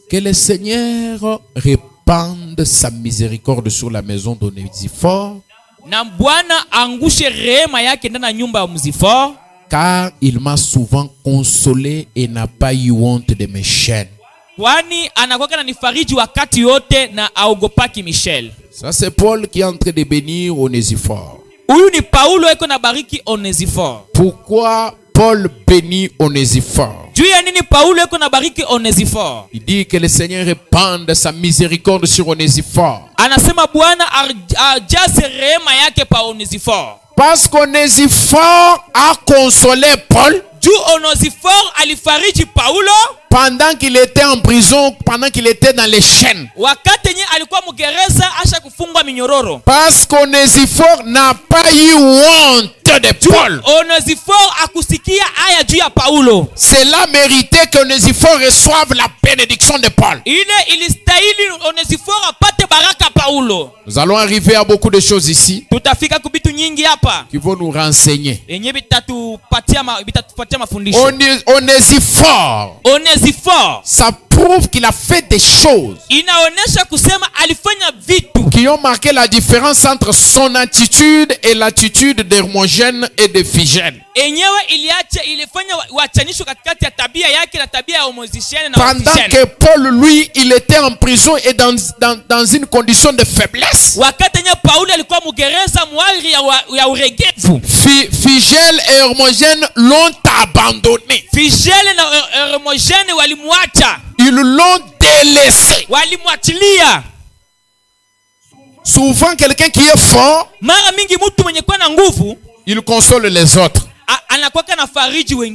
Que le Seigneur répande sa miséricorde sur la maison d'Onésiphore, car il m'a souvent consolé et n'a pas eu honte de mes chaînes. Ça, c'est Paul qui est en train de bénir Onésiphore. Pourquoi Paul bénit Onésiphore? Il dit que le Seigneur répande sa miséricorde sur Onésiphore. Parce qu'Onésiphore a consolé Paul. Pendant qu'il était en prison, pendant qu'il était dans les chaînes. Parce qu'Onésiphore n'a pas eu honte de Paul. Cela méritait qu'Onésiphore reçoive la bénédiction de Paul. Nous allons arriver à beaucoup de choses ici qui vont nous renseigner. Onésiphore, ça prouve qu'il a fait des choses qui ont marqué la différence entre son attitude et l'attitude d'Hermogène et de Phygène. Pendant que Paul, lui, il était en prison et dans une condition de faiblesse, Phygène et Hermogène l'ont abandonné. Ils l'ont délaissé. Souvent, quelqu'un qui est fort, il console les autres.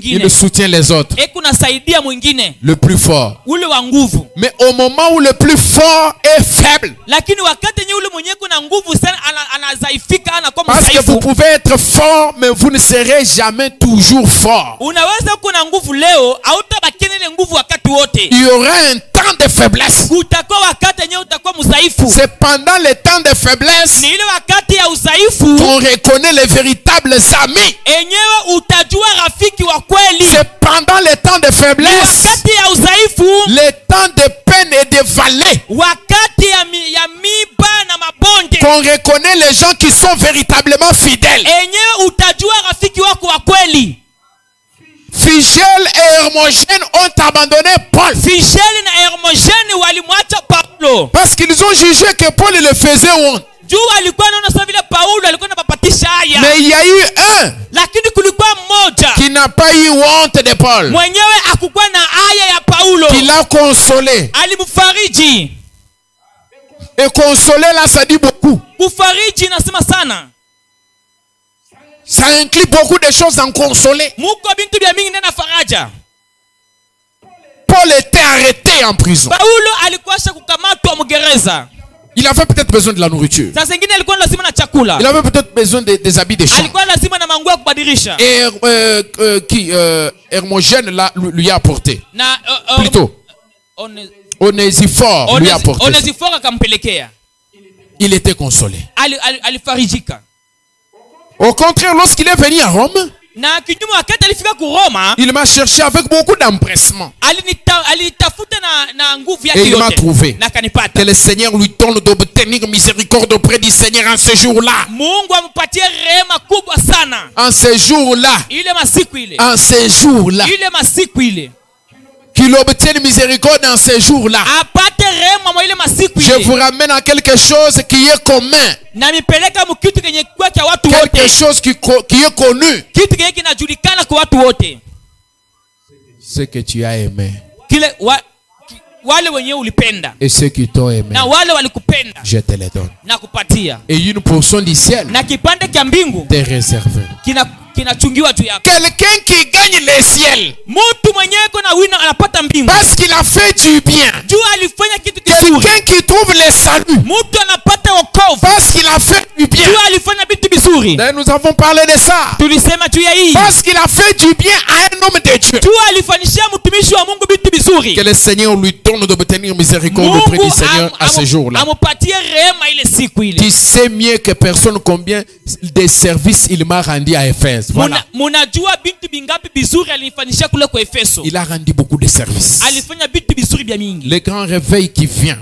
Il soutient les autres. Le plus fort. Mais au moment où le plus fort est faible, parce que vous pouvez être fort, mais vous ne serez jamais toujours fort. Il y aura un temps de faiblesse. C'est pendant les temps de faiblesse qu'on reconnaît les véritables amis. C'est pendant les temps de faiblesse, les temps de peine et de vallée, qu'on reconnaît les gens qui sont véritablement fidèles. Phygène et Hermogène ont abandonné Paul. Parce qu'ils ont jugé que Paul le faisait honte. Mais il y a eu un qui n'a pas eu honte de Paul, qui l'a consolé. Et consoler là, ça dit beaucoup. Ça inclut beaucoup de choses en consoler. Paul était arrêté en prison. Il avait peut-être besoin de la nourriture. Il avait peut-être besoin des habits de chambre. Et Hermogène lui a apporté. Plutôt, Onésiphore lui a apporté. Il était consolé. Au contraire, lorsqu'il est venu à Rome, il m'a cherché avec beaucoup d'empressement. Et il m'a trouvé. Que le Seigneur lui donne d'obtenir miséricorde auprès du Seigneur en ce jour-là. En ce jour-là. En ce jour-là. Qu'il obtienne miséricorde en ce jour-là. Je vous ramène à quelque chose qui est commun. Quelque chose qui est connu. Ce que tu as aimé. Et ceux qui t'ont aimé, je te les donne. Et une portion du ciel t'est réservée. Quelqu'un qui gagne le ciel parce qu'il a fait du bien. Quelqu'un qui trouve le salut parce qu'il a fait du bien. Et nous avons parlé de ça. Parce qu'il a fait du bien à un homme de Dieu. Que le Seigneur lui donne d'obtenir miséricorde auprès du Seigneur à ce jour-là. Tu sais mieux que personne combien de services il m'a rendu à Éphèse. Voilà. Il a rendu beaucoup de services. Le grand réveil qui vient.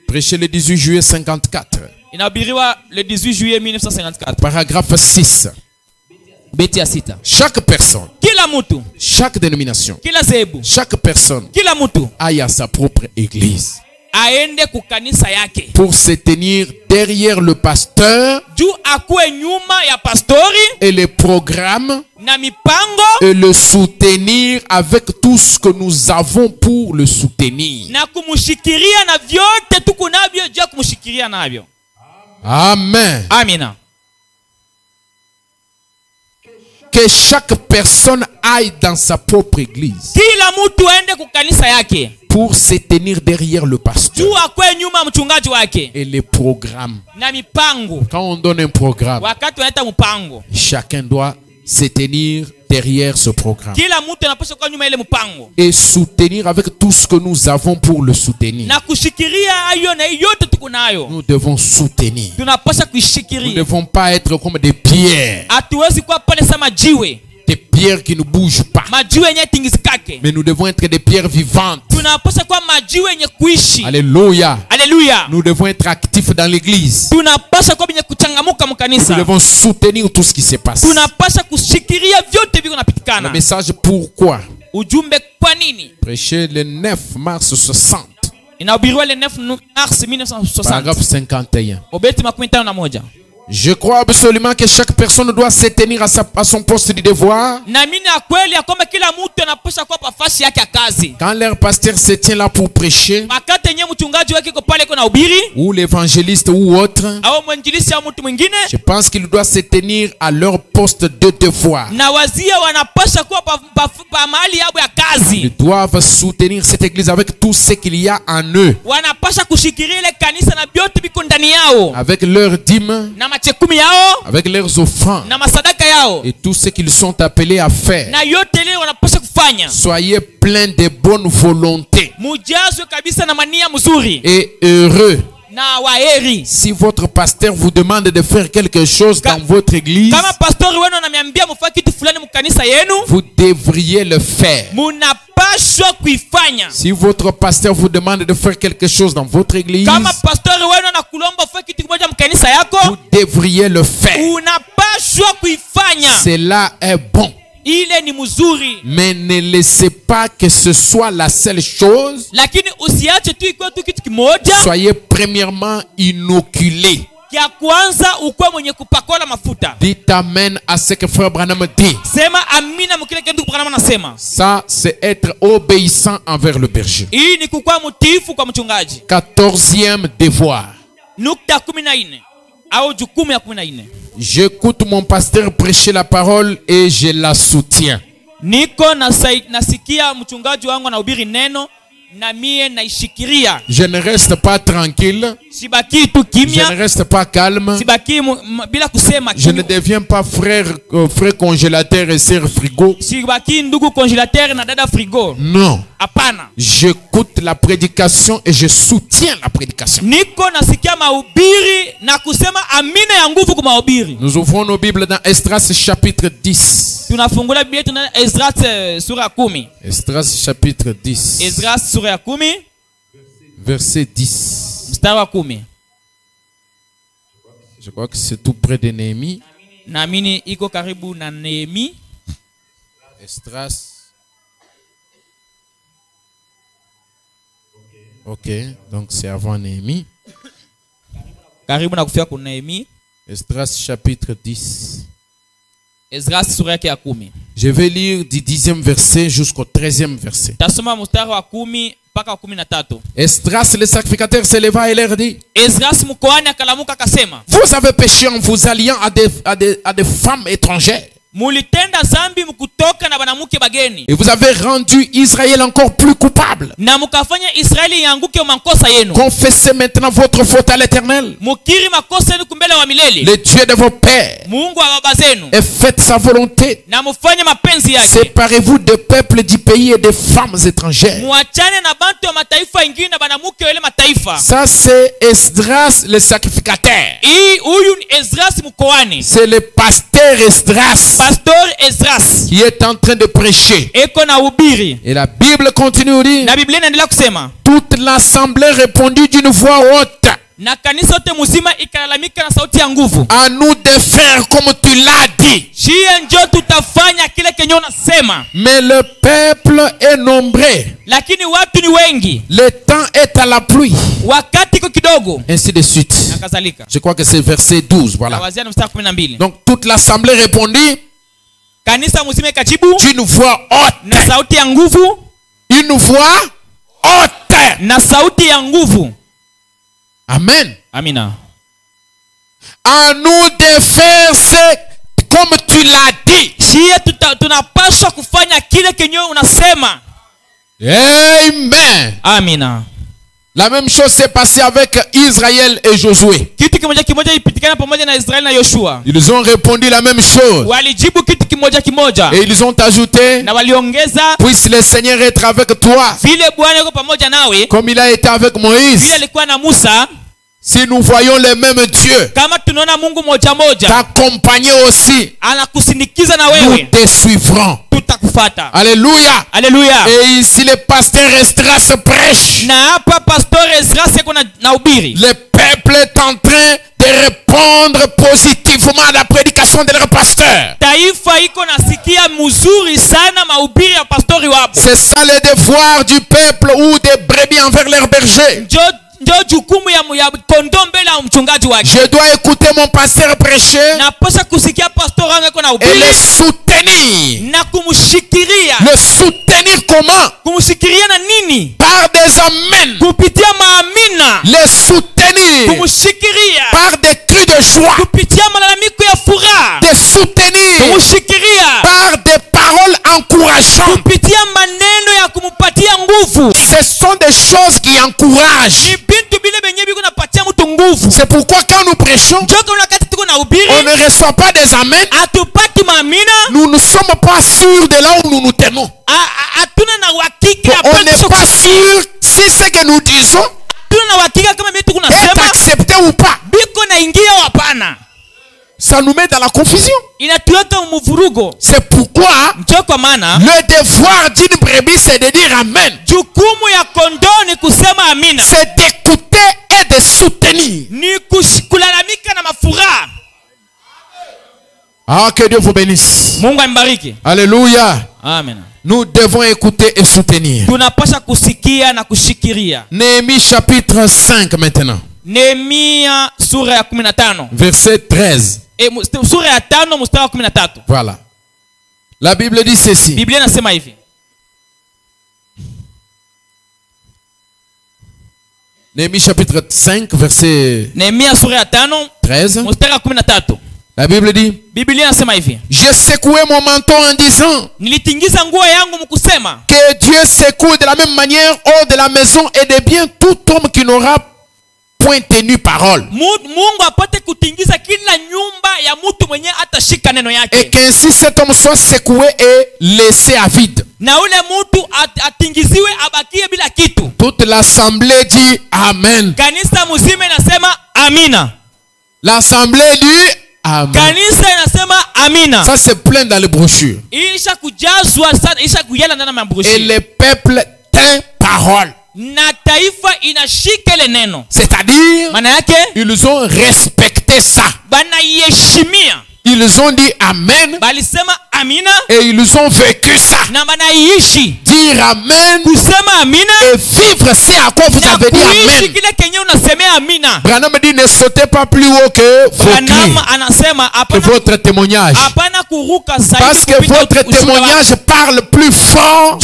Prêché le 18 juillet 54. Le 18 juillet 1954. Paragraphe 6. Chaque personne, chaque dénomination, chaque personne a sa propre église pour se tenir derrière le pasteur et les programmes et le soutenir avec tout ce que nous avons pour le soutenir. Amen. Amina. que chaque personne aille dans sa propre église pour se tenir derrière le pasteur et les programmes. Quand on donne un programme, chacun doit se tenir derrière ce programme et soutenir avec tout ce que nous avons pour le soutenir. Nous devons soutenir. Nous ne devons pas être comme des pierres. Des pierres qui ne bougent pas. Mais nous devons être des pierres vivantes. Alléluia. Nous devons être actifs dans l'église. Nous devons soutenir tout ce qui se passe. Le message pourquoi? Prêcher le 9 mars 60. Paragraphe 51. Je crois absolument que chaque personne doit se tenir à son poste de devoir. Quand leur pasteur se tient là pour prêcher, ou l'évangéliste ou autre, je pense qu'il doit se tenir à leur poste de devoir. Ils doivent soutenir cette église avec tout ce qu'il y a en eux, avec leurs dîmes, avec leurs offrandes et tout ce qu'ils sont appelés à faire. Soyez pleins de bonne volonté et heureux. Si votre pasteur vous demande de faire quelque chose dans votre église, vous devriez le faire. Si votre pasteur vous demande de faire quelque chose dans votre église, vous devriez le faire. Cela est bon. Mais ne laissez pas que ce soit la seule chose. Soyez premièrement inoculés. Dites amen à ce que frère Branham dit. Ça, c'est être obéissant envers le berger. 14e devoir. J'écoute mon pasteur prêcher la parole et je la soutiens. Je ne reste pas tranquille. Je ne reste pas calme. Je ne deviens pas frère congélateur et sœur frigo. Non. J'écoute la prédication et je soutiens la prédication. Nous ouvrons nos Bibles dans Esdras chapitre 10. Esdras chapitre 10. Verset 10. Je crois que c'est tout près de Néhémie. Esdras. Ok, donc c'est avant Néhémie. Esdras chapitre 10. Je vais lire du 10e verset jusqu'au 13e verset. Esdras le sacrificateur se leva et leur dit: vous avez péché en vous alliant à des femmes étrangères. Et vous avez rendu Israël encore plus coupable. Confessez maintenant votre faute à l'Éternel, le Dieu de vos pères, et faites sa volonté. Séparez-vous des peuples du pays et des femmes étrangères. Ça, c'est Esdras le sacrificateur. C'est le pasteur Esdras qui est en train de prêcher. Et la Bible continue de dire: toute l'assemblée répondit d'une voix haute: à nous de faire comme tu l'as dit. Mais le peuple est nombreux, le temps est à la pluie, ainsi de suite. Je crois que c'est verset 12. Voilà. Donc toute l'assemblée répondit d'une voix haute. Une voix haute. Amen. Amina. À nous de faire ce comme tu l'as dit. Tunapaswa kufanya kile kenye unasema. Amen. Amina. La même chose s'est passée avec Israël et Josué. Ils ont répondu la même chose. Et ils ont ajouté, puisse le Seigneur être avec toi, comme il a été avec Moïse. Si nous voyons le même Dieu t'accompagner aussi, nous te suivrons. Alléluia. Alléluia. Et ici le pasteur Esdras prêche. Le peuple est en train de répondre positivement à la prédication de leur pasteur. C'est ça le devoir du peuple ou des brebis envers leurs bergers. Je dois écouter mon pasteur prêcher et le soutenir. Le soutenir comment? Par des amens. Le soutenir par des cris de joie. De soutenir par des paroles encourageantes. Ce sont des choses qui encouragent. C'est pourquoi quand nous prêchons, on ne reçoit pas des amens. Nous ne sommes pas sûrs de là où nous nous tenons. On n'est pas sûr si ce que nous disons est accepté ou pas. Ça nous met dans la confusion. C'est pourquoi le devoir d'une brebis, c'est de dire Amen. C'est d'écouter et de soutenir. Ah, que Dieu vous bénisse. Alléluia. Amen. Nous devons écouter et soutenir. Néhémie chapitre 5 maintenant. Verset 13. Voilà. La Bible dit ceci. Néhémie chapitre 5 verset 13. La Bible dit, j'ai secoué mon manteau en disant que Dieu secoue de la même manière hors de la maison et de bien tout homme qui n'aura point tenu parole. Et qu'ainsi cet homme soit secoué et laissé à vide. Toute l'assemblée dit Amen. L'assemblée dit Amen. Ça c'est plein dans les brochures. Et le peuple tient parole. C'est-à-dire, ils ont respecté ça. Ils ont dit Amen. Et ils ont vécu ça. Dire Amen et vivre, c'est à quoi vous avez dit Amen. Branham dit ne sautez pas plus haut que vos cris, que votre témoignage. Parce que votre témoignage parle plus fort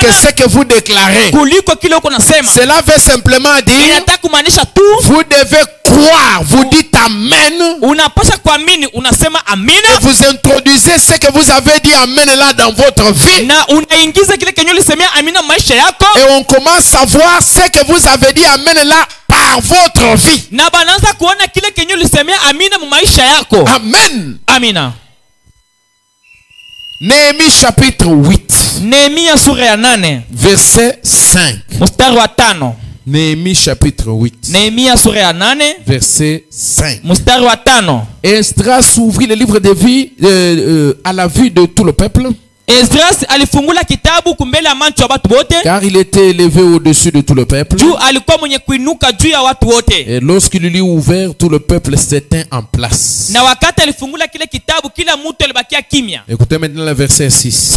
que ce que vous déclarez. Cela veut simplement dire vous devez croire, vous dites Amen. Et vous introduisez ce que vous avez dit Amen là dans votre vie. Et on commence à voir ce que vous avez dit Amen là par votre vie. Amen. Amina. Néhémie chapitre 8. Verset 5. Néhémie chapitre 8. Verset 5. Esdras ouvrit le livre de vie à la vue de tout le peuple. Car il était élevé au-dessus de tout le peuple. Et lorsqu'il eut ouvert, tout le peuple s'était en place. Écoutez maintenant le verset 6.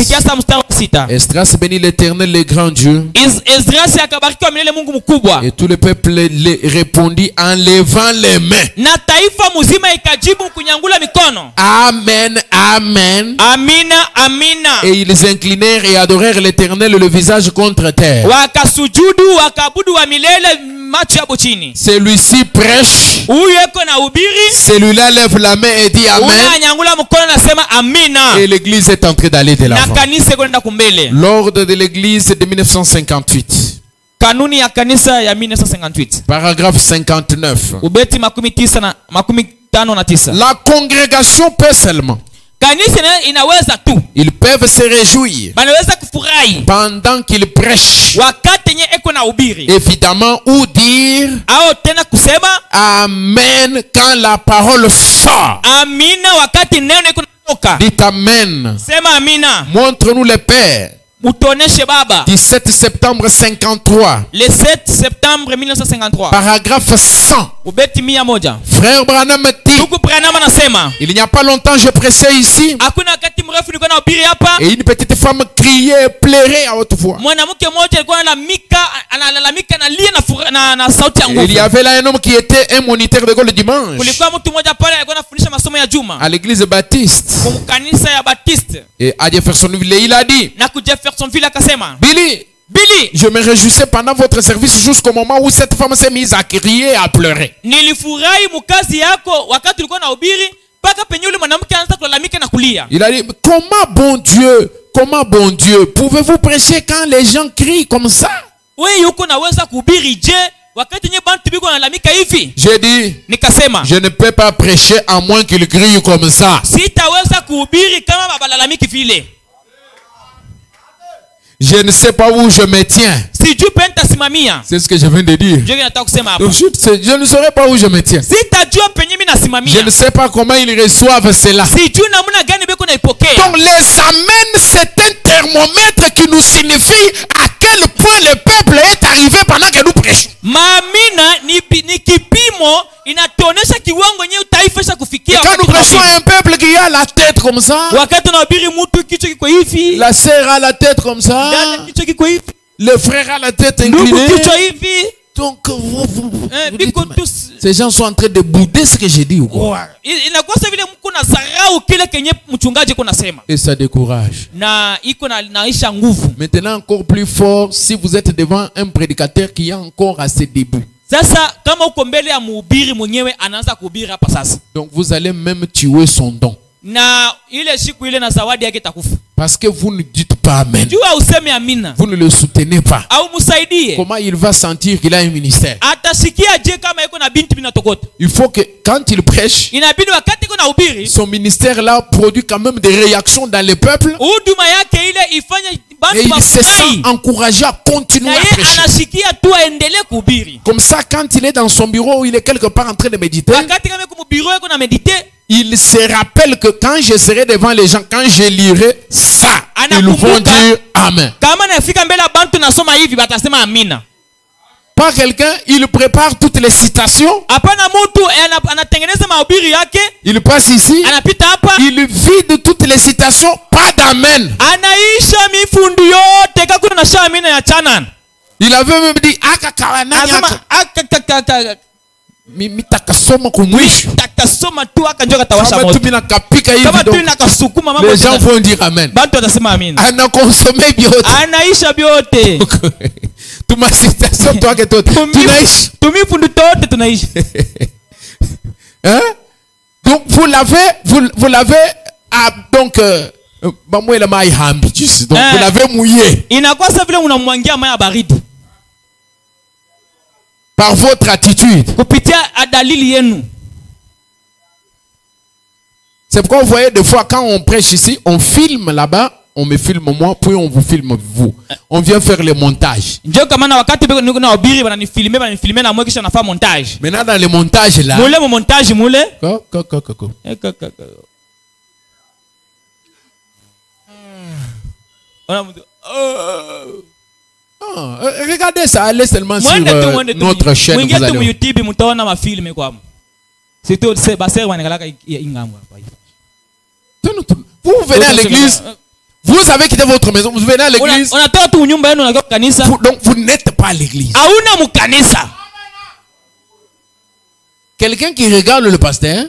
Esdras bénit l'Éternel, le grand Dieu. Et tout le peuple répondit en levant les mains. Amen, amen. Amina, amina. Et ils inclinèrent et adorèrent l'Éternel le visage contre terre. Celui-ci prêche. Celui-là lève la main et dit Amen. Et l'église est en train d'aller de l'avant. L'ordre de l'église de 1958. Paragraphe 59. La congrégation peut seulement. Ils peuvent se réjouir pendant qu'ils prêchent, évidemment, ou dire Amen quand la parole sort. Dites Amen. Montre-nous le Père. 17 septembre 53. Le 7 septembre 1953. Paragraphe 100. Frère Branham dit, il n'y a pas longtemps je prêchais ici. Et une petite femme criait, pleurait à haute voix. Il y avait là un homme qui était un moniteur d'école le dimanche à l'église baptiste. Et à Jeffersonville, il a dit, Billy, je me réjouissais pendant votre service jusqu'au moment où cette femme s'est mise à crier et à pleurer. Il a dit, comment bon Dieu, pouvez-vous prêcher quand les gens crient comme ça? J'ai dit, je ne peux pas prêcher à moins qu'ils crient comme ça. Je ne sais pas où je me tiens. C'est ce que je viens de dire. Je ne saurais pas où je me tiens. Je ne sais pas comment ils reçoivent cela. Donc les amens, c'est un thermomètre qui nous signifie à quel point le peuple est arrivé pendant que nous prêchons. Et quand nous prêchons à un peuple qui a la tête comme ça, la sœur a la tête comme ça, le frère a la tête inclinée. Donc ces gens sont en train de bouder ce que j'ai dit ou quoi? Et ça décourage. Maintenant encore plus fort, si vous êtes devant un prédicateur qui est encore à ses débuts. Donc vous allez même tuer son don. Parce que vous ne dites pas Amen. Vous ne le soutenez pas. Comment il va sentir qu'il a un ministère? Il faut que quand il prêche, son ministère là produit quand même des réactions dans le peuple. Et il se sent encouragé à continuer à prêcher. Comme ça, quand il est dans son bureau ou il est quelque part en train de méditer, il se rappelle que quand je serai devant les gens, quand je lirai ça, ils vont dire Amen. Pas quelqu'un, il prépare toutes les citations. Il passe ici, il vide toutes les citations, pas d'Amen. Il avait même dit les gens vont dire Amen. Ana consommé biote. Tu m'as citation toi que toi. Hein? Donc vous l'avez donc vous l'avez mouillé. Par votre attitude. C'est pourquoi vous voyez des fois quand on prêche ici, on filme là-bas, on me filme moi, puis on vous filme vous. On vient faire le montage. Maintenant dans le montage là. Regardez ça, allez seulement sur notre chaîne. Vous venez à l'église, vous avez quitté votre maison, vous venez à l'église. Donc vous n'êtes pas à l'église. Quelqu'un qui regarde le pasteur,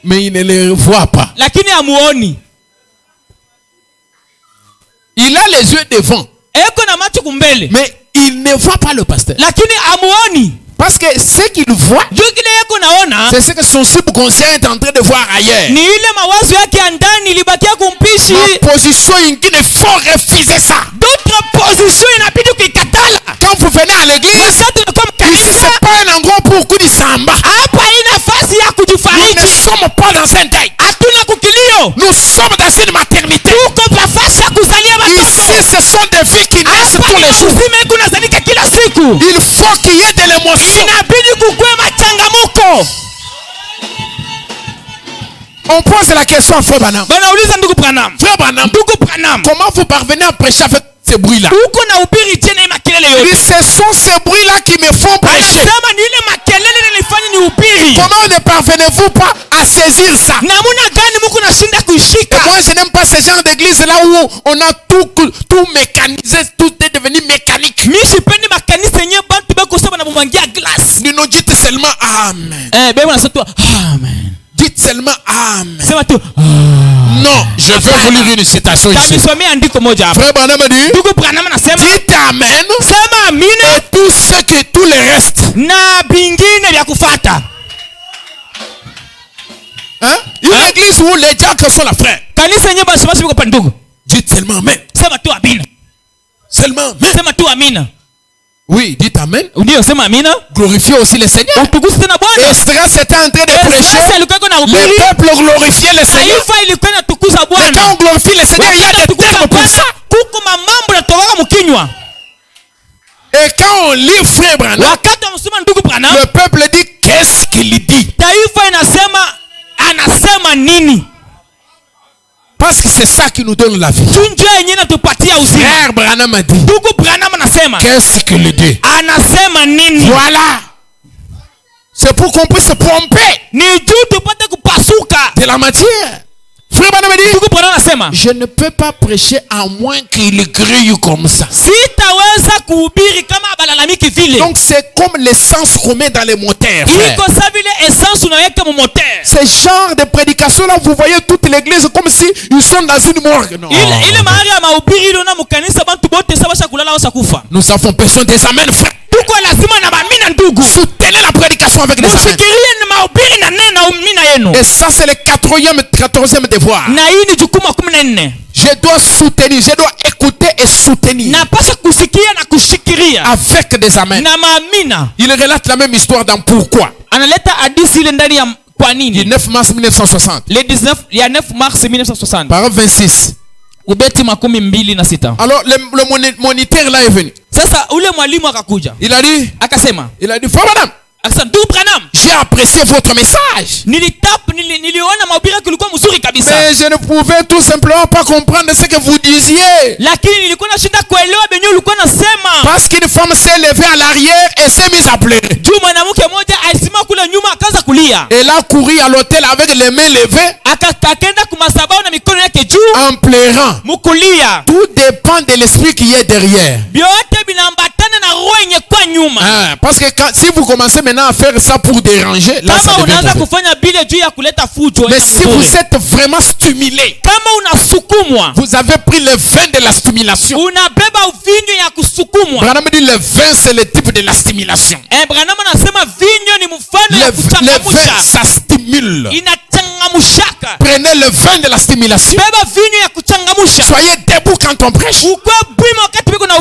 mais il ne le voit pas. Il a les yeux devant. Mais il ne voit pas le pasteur. Parce que ce qu'il voit, c'est ce que son subconscient est en train de voir ailleurs. Ma position, il faut refuser ça. Quand vous venez à l'église, ici c'est pas un endroit pour coups de samba. Nous ne sommes pas dans un deuil. Nous sommes dans une maternité. Ici ce sont des vies qui naissent tous les jours. Il faut qu'il y ait de l'émotion. On pose la question à Frère Branham. Frère Branham, comment vous parvenez à prêcher avec ces bruits-là? Ce sont ces bruits-là qui me font prêcher. Comment ne parvenez-vous pas à saisir ça? Et moi je n'aime pas ce genre d'église là où on a tout mécanisé, tout est devenu mécanique. Nous dites seulement Amen. Amen. Dites seulement Amen. Non, je veux vous lire une citation ici. Frère Branham dit, dites Amen et tout ce que tout le reste. Hein? Une église où les diacres sont la frère. Dites seulement Amen. Seulement Amen. Oui, dites Amen. Glorifiez aussi le Seigneur. Et c'était en train de prêcher. Le peuple glorifiait le Seigneur. Et quand on glorifie le Seigneur, il y a des termes pour ça. Et quand on lit Frère Branham, le peuple dit qu'est-ce qu'il dit? Parce que c'est ça qui nous donne la vie. Frère Branham a dit. Qu'est-ce qu'il dit? Voilà. C'est pour qu'on puisse pomper de la matière. Frère Branham dit, je ne peux pas prêcher à moins qu'il grille comme ça. Donc c'est comme l'essence qu'on met dans les moteurs. Ce genre de prédication là, vous voyez toute l'église comme si ils sont dans une morgue. Non. Nous avons besoin des amens, frère. Soutenez la prédication avec des amens. Et ça c'est le 14e devoir. Je dois soutenir, je dois écouter et soutenir avec des amens. Il relate la même histoire dans Pourquoi. Du 9 mars 1960. Le 9 mars 1960. Par 26. Alors le moniteur là est venu. Il a dit, Frère Branham, j'ai apprécié votre message. Mais je ne pouvais tout simplement pas comprendre ce que vous disiez. Parce qu'une femme s'est levée à l'arrière et s'est mise à pleurer. Elle a couru à l'hôtel avec les mains levées en pleurant. Tout dépend de l'esprit qui est derrière. Parce que si vous commencez maintenant à faire ça pour déranger, là ça devient mauvais. Mais si vous êtes vraiment stimulé, vous avez pris le vin de la stimulation. Branham dit le vin c'est le type de la stimulation. Le vin ça stimule. Prenez le vin de la stimulation. Soyez debout quand on prêche.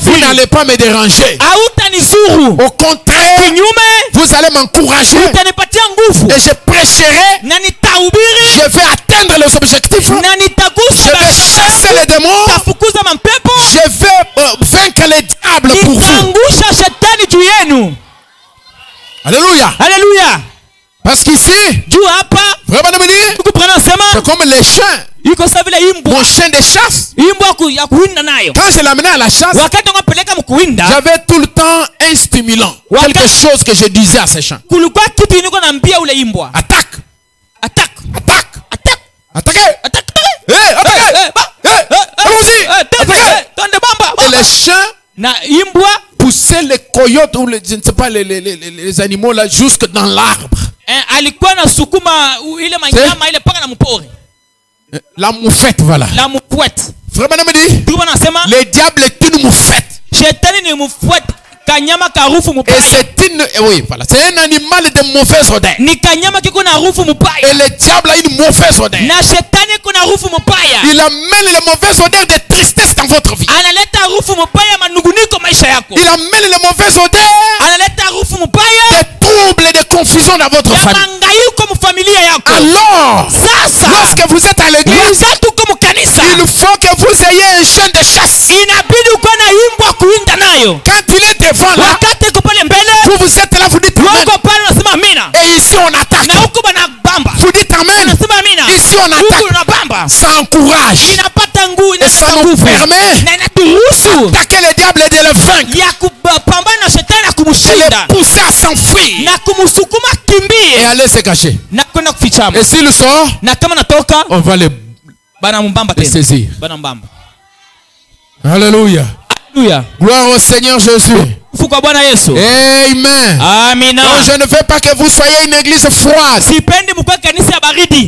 Vous n'allez pas me déranger. Au contraire, vous allez m'encourager. Et je prêcherai. Je vais atteindre les objectifs. Je vais chasser les démons. Je vais vaincre les diables pour vous. Alléluia. Alléluia. Parce qu'ici, c'est comme les chiens. Mon chien de chasse. Quand je l'amenais à la chasse, j'avais tout le temps un stimulant. Quelque chose que je disais à ces chiens. Attaque. Attaque. Attaque. Attaquez. Attaquez. Allons-y. Et les chiens poussaient les coyotes ou les, je ne sais pas, les animaux là jusque dans l'arbre. La moufette, voilà. La moufette. Le diable est une moufette. Et c'est une, oui, voilà, c'est un animal de mauvaise odeur. Et le diable a une mauvaise odeur. Il amène les mauvaises odeurs de tristesse dans votre vie. Il amène les mauvaises odeurs de troubles et de confusion dans votre famille. Alors, lorsque vous êtes à l'église, il faut que vous ayez un chien de chasse. Quand il est devant là, vous êtes là, vous dites amen. Et ici on attaque. Vous dites amen. Ici on attaque. Ça encourage. Et ça nous permet d'attaquer le diable et de le vaincre. De le pousser à s'enfuir. Et aller se cacher. Et s'il sort, on va le saisir. Alléluia. Gloire au Seigneur Jésus. Amen. Donc je ne veux pas que vous soyez une église froide.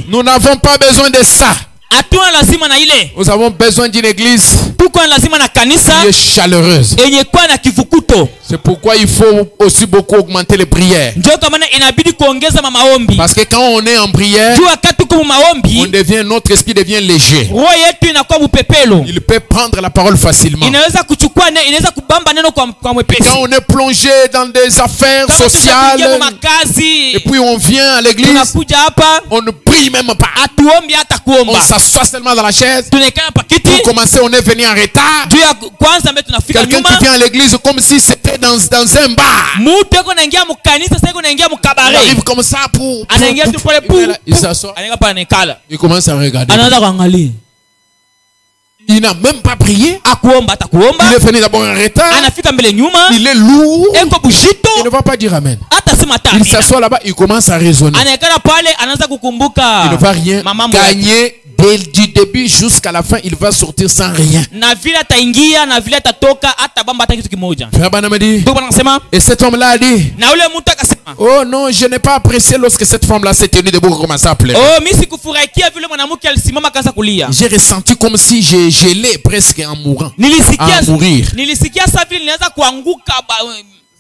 Nous n'avons pas besoin de ça. Nous avons besoin d'une église qui est chaleureuse. C'est pourquoi il faut aussi beaucoup augmenter les prières. Parce que quand on est en prière, on devient, notre esprit devient léger. Il peut prendre la parole facilement. Et quand on est plongé dans des affaires sociales, et puis on vient à l'église, on ne prie même pas. On s'assoit seulement dans la chaise. Pour commencer, on est venu en retard. Quelqu'un qui vient à l'église comme si c'était dans un bar. Il arrive comme ça pour il s'assoit. Il commence à regarder. Il n'a même pas prié. Il est venu d'abord en retard. Il est lourd. Il ne va pas dire amen. Il s'assoit là-bas. Il commence à raisonner. Il ne va rien gagner. Du début jusqu'à la fin, il va sortir sans rien. Et cet homme-là a dit, oh non, je n'ai pas apprécié lorsque cette femme-là s'est tenue debout et commençait à pleurer. J'ai ressenti comme si j'ai gelé presque en mourant. À mourir.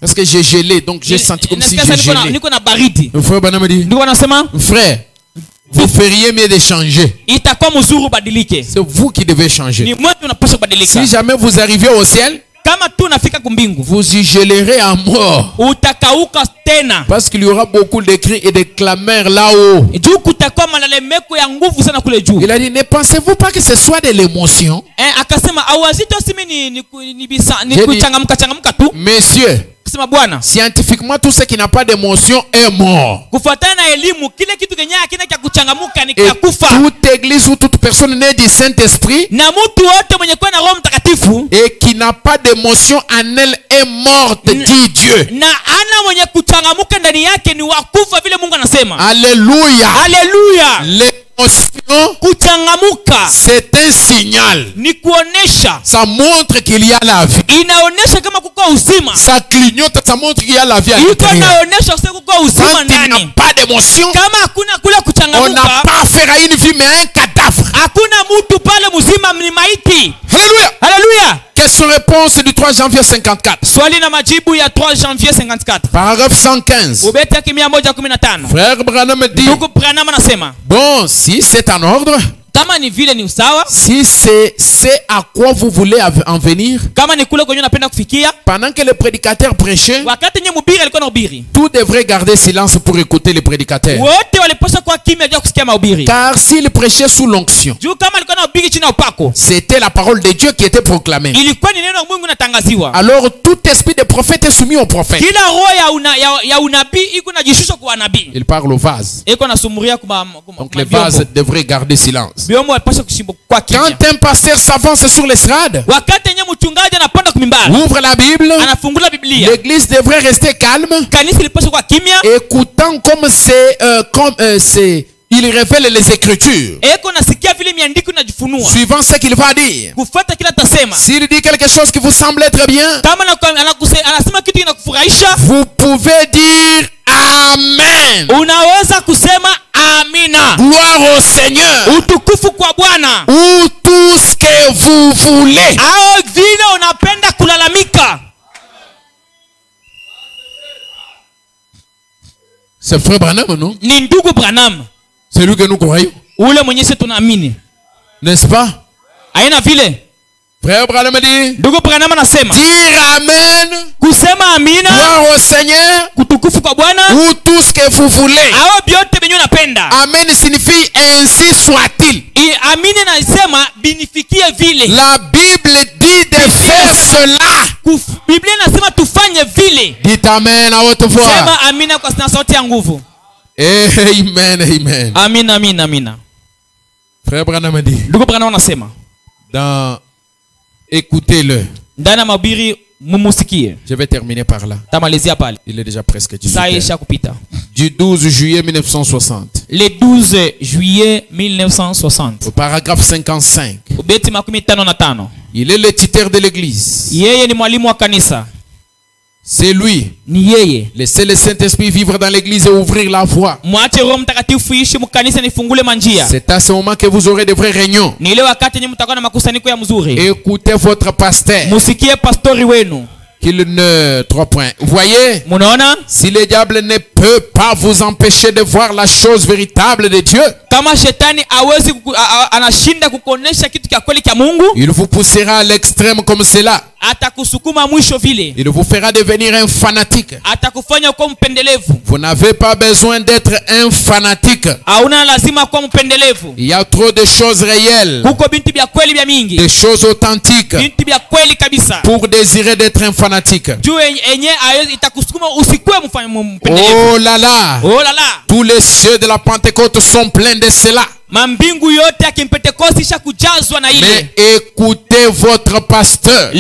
Parce que j'ai gelé, donc j'ai senti comme si j'ai gelé. Frère, vous feriez mieux de changer. C'est vous qui devez changer. Si jamais vous arrivez au ciel, vous y gelerez à mort. Parce qu'il y aura beaucoup de cris et de clameurs là-haut. Il a dit, ne pensez-vous pas que ce soit de l'émotion? Messieurs, scientifiquement, tout ce qui n'a pas d'émotion est mort. Et toute église ou toute personne née du Saint-Esprit et qui n'a pas d'émotion en elle est morte, dit Dieu. Alléluia. L'émotion, c'est un signal. Ça montre qu'il y a la vie. Ça clignote, ça montre qu'il y a la vie à l'intérieur. Quand il n'y a pas d'émotion, on n'a pas affaire à une vie mais à un cadavre. Alléluia. Alléluia. Question-réponse du 3 janvier 54. Paragraphe 115. Frère Branham dit, bon, si c'est en ordre, si c'est à quoi vous voulez en venir, pendant que le prédicateur prêchait, tout devrait garder silence pour écouter le prédicateur. Car s'il prêchait sous l'onction, c'était la parole de Dieu qui était proclamée. Alors tout esprit de prophète est soumis au prophète. Il parle au vase. Donc le vase devrait garder silence. Quand un pasteur s'avance sur l'estrade, ouvre la Bible, l'église devrait rester calme, écoutant comme c'est il révèle les Écritures, suivant ce qu'il va dire. S'il dit quelque chose qui vous semble être bien, vous pouvez dire Amen. Gloire au Seigneur. Ou tout tout ce que vous voulez. C'est frère Branham, non? C'est lui que nous croyons. N'est-ce pas? Frère Branham dit, dire Amen, gloire au Seigneur, ou tout ce que vous voulez. Amen signifie ainsi soit-il. La Bible dit de faire cela. Dites Amen à haute voix. Amen, amen. Frère Branham dit, dans écoutez-le. Je vais terminer par là. Il est déjà presque 18h. Du 12 juillet 1960. Le 12 juillet 1960. Au paragraphe 55. Il est le tuteur de l'église. C'est lui. Laissez le Saint-Esprit vivre dans l'église et ouvrir la voie. C'est à ce moment que vous aurez de vraies réunions. Écoutez votre pasteur. Qu'il ne... 3 points. Vous voyez? Si le diable ne peut pas vous empêcher de voir la chose véritable de Dieu, il vous poussera à l'extrême comme cela. Il vous fera devenir un fanatique. Vous n'avez pas besoin d'être un fanatique. Il y a trop de choses réelles, des choses authentiques, pour désirer d'être un fanatique. Oh là là, tous les cieux de la Pentecôte sont pleins de cela. Mais écoutez votre pasteur.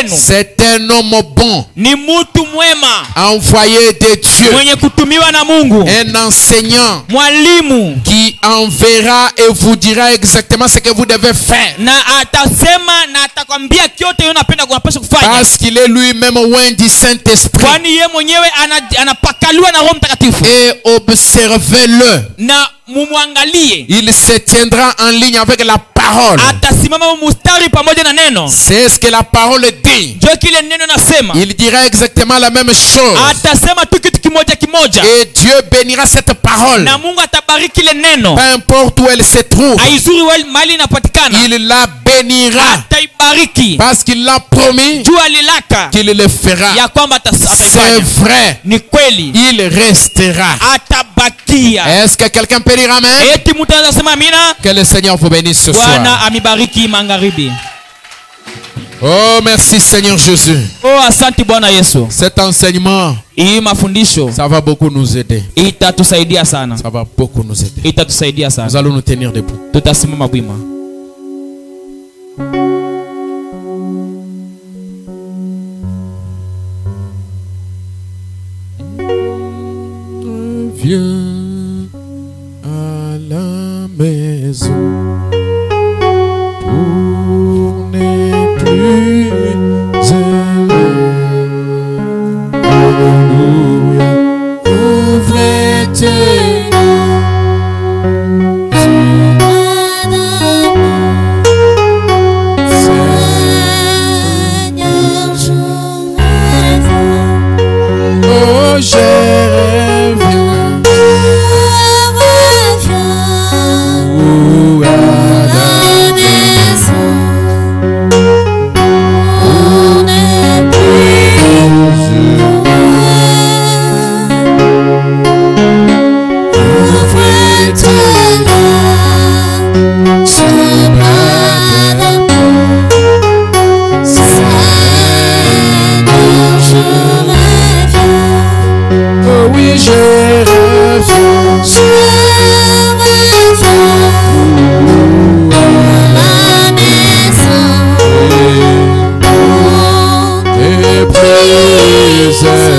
C'est un homme bon, envoyé de Dieu, un enseignant qui enverra et vous dira exactement ce que vous devez faire, parce qu'il est lui-même loin du Saint-Esprit. Et observez-le. Il se tiendra en ligne avec la parole. C'est ce que la parole dit. Il dira exactement la même chose. Et Dieu bénira cette parole. Peu importe où elle se trouve, il la bénira, parce qu'il l'a promis qu'il le fera. C'est vrai, il restera. Est-ce que quelqu'un peut dire Amen? Que le Seigneur vous bénisse ce soir. Oh, merci Seigneur Jésus. Cet enseignement, ça va beaucoup nous aider. Ça va beaucoup nous aider. Nous allons nous tenir debout. Viens à la maison pour ne plus errer. Alléluia. Ouvre tes Seigneur, je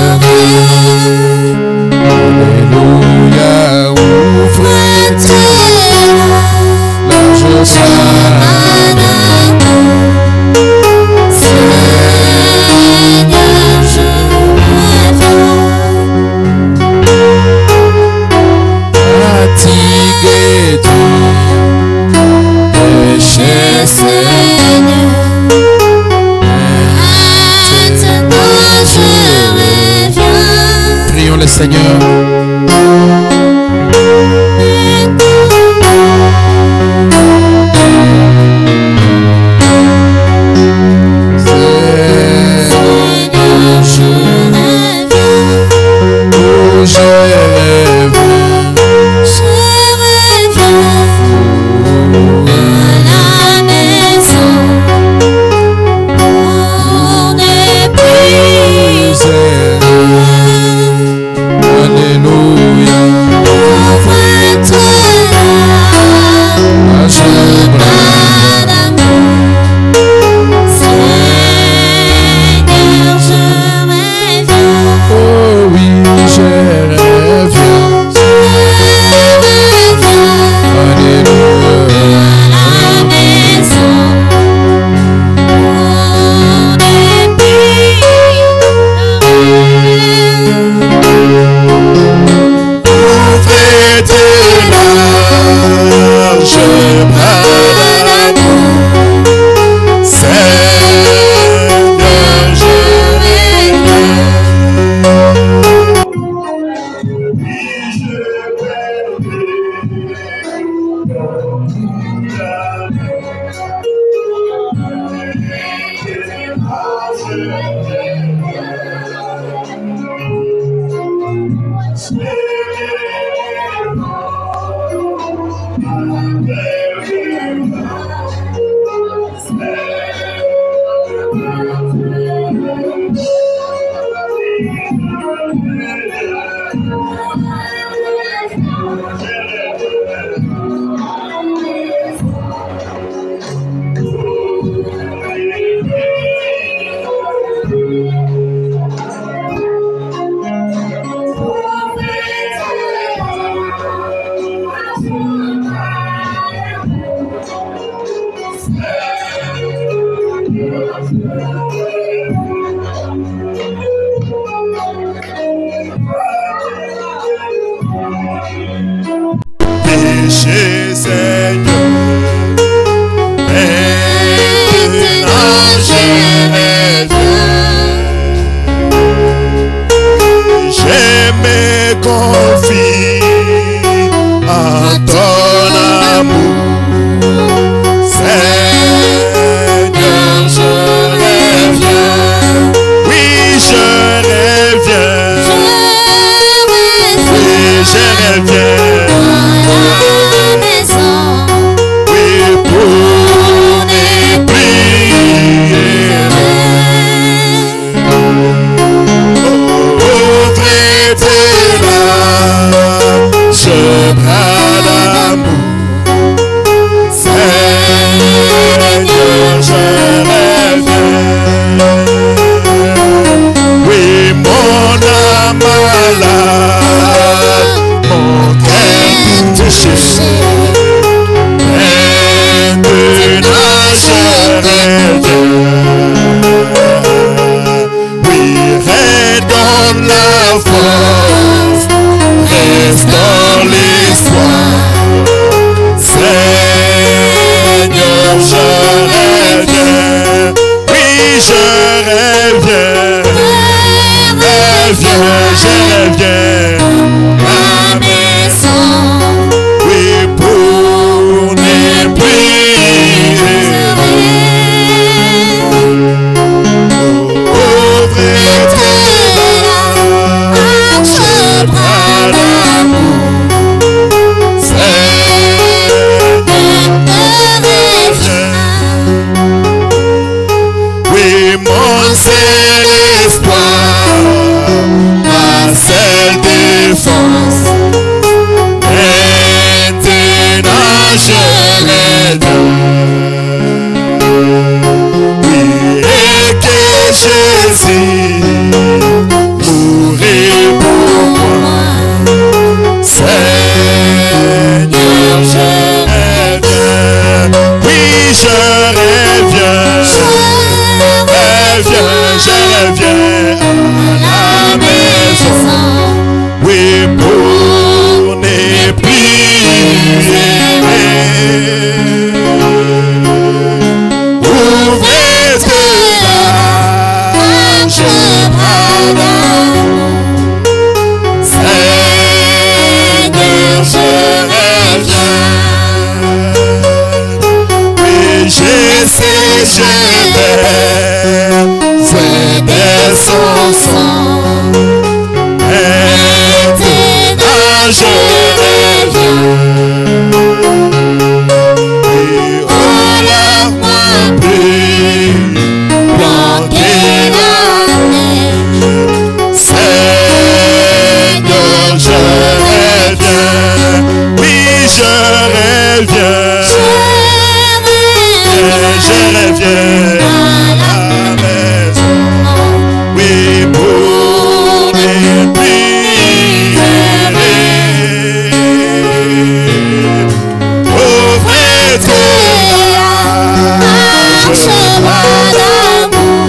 reviens. Alléluia, ouvre tes larges salles. Seigneur, je reviens. Fatigué, Seigneur. C'est l'espoir, à celle je reviens. Et relève-moi plus, planté dans neige. Seigneur, je reviens. Oui, je reviens. Je reviens à la maison. Oui, pour les prières. Ouvre-toi, chemin d'amour.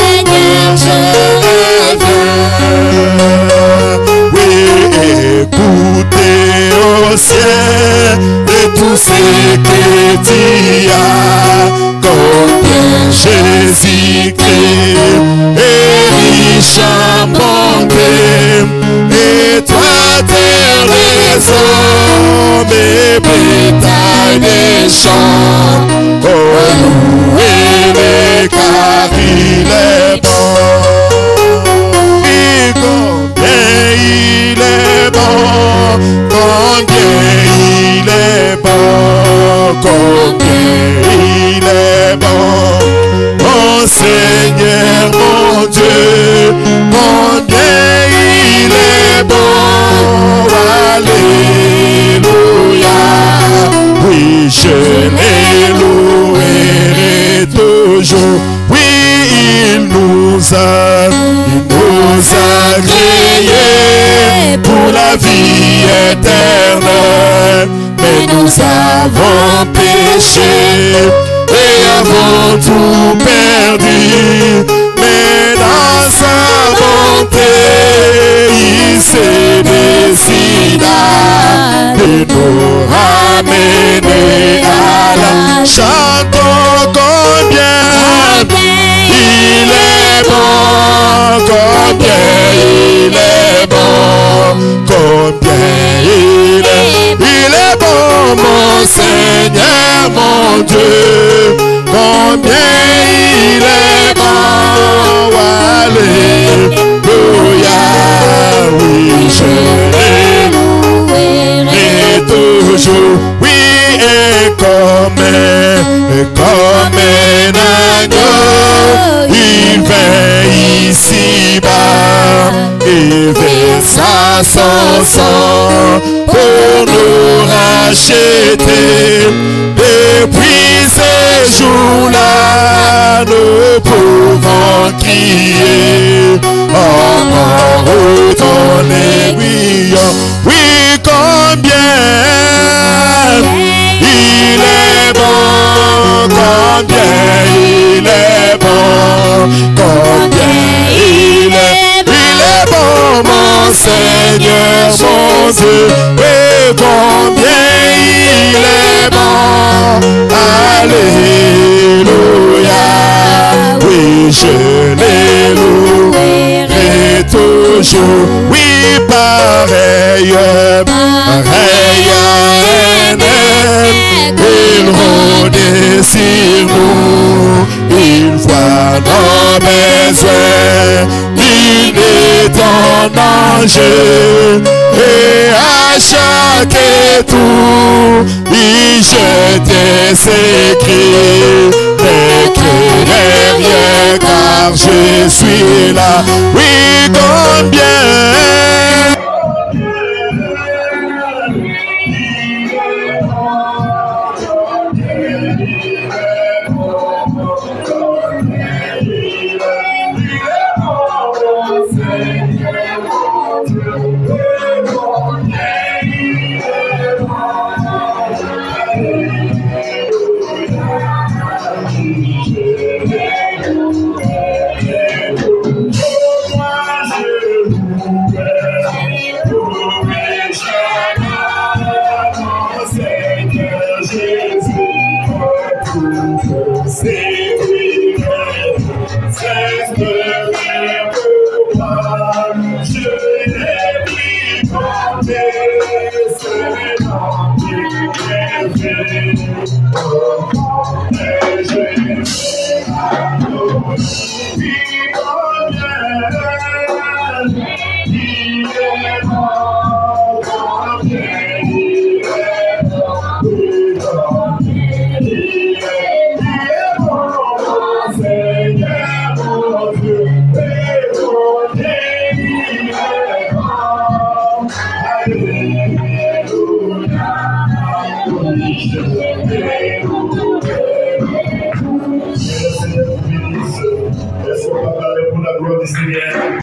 Seigneur, je reviens. Oui, écoutez au ciel de tous ces qu'il y a, combien Jésus-Christ est riche en bonté, et toi terre les hommes et bétail des champs, oh louez-les car il est bon. Et combien il est bon, combien il est bon, combien il est bon, mon Seigneur, mon Dieu, combien il est bon, alléluia. Oui, je l'élouerai toujours. Oui, il nous a créés pour la vie éternelle. Mais nous avons péché et avons tout perdu. Mais dans sa bonté, il s'est décidé de nous ramener à la chantons combien il est bon, combien il est bon, combien il est bon, mon Seigneur, mon Dieu, combien il est bon, alléluia. Oui, je l'élouerai toujours. Oui, et comme un agneau, il vint ici-bas, il versa son sang pour nous racheter. Depuis ce jour-là, nous pouvons crier encore ton aiguillon. Oui, combien il est bon, combien il est bon, combien il est bon, mon Seigneur, mon Dieu, et combien il est bon, alléluia. Oui, je l'élouerai toujours. Oui, pareil il rôde sur nous, il voit nos besoins, il est en danger, et à chaque tour, il jette ses cris, derrière, car je suis là. Oui, combien Laisse-moi parler pour la gloire du Seigneur.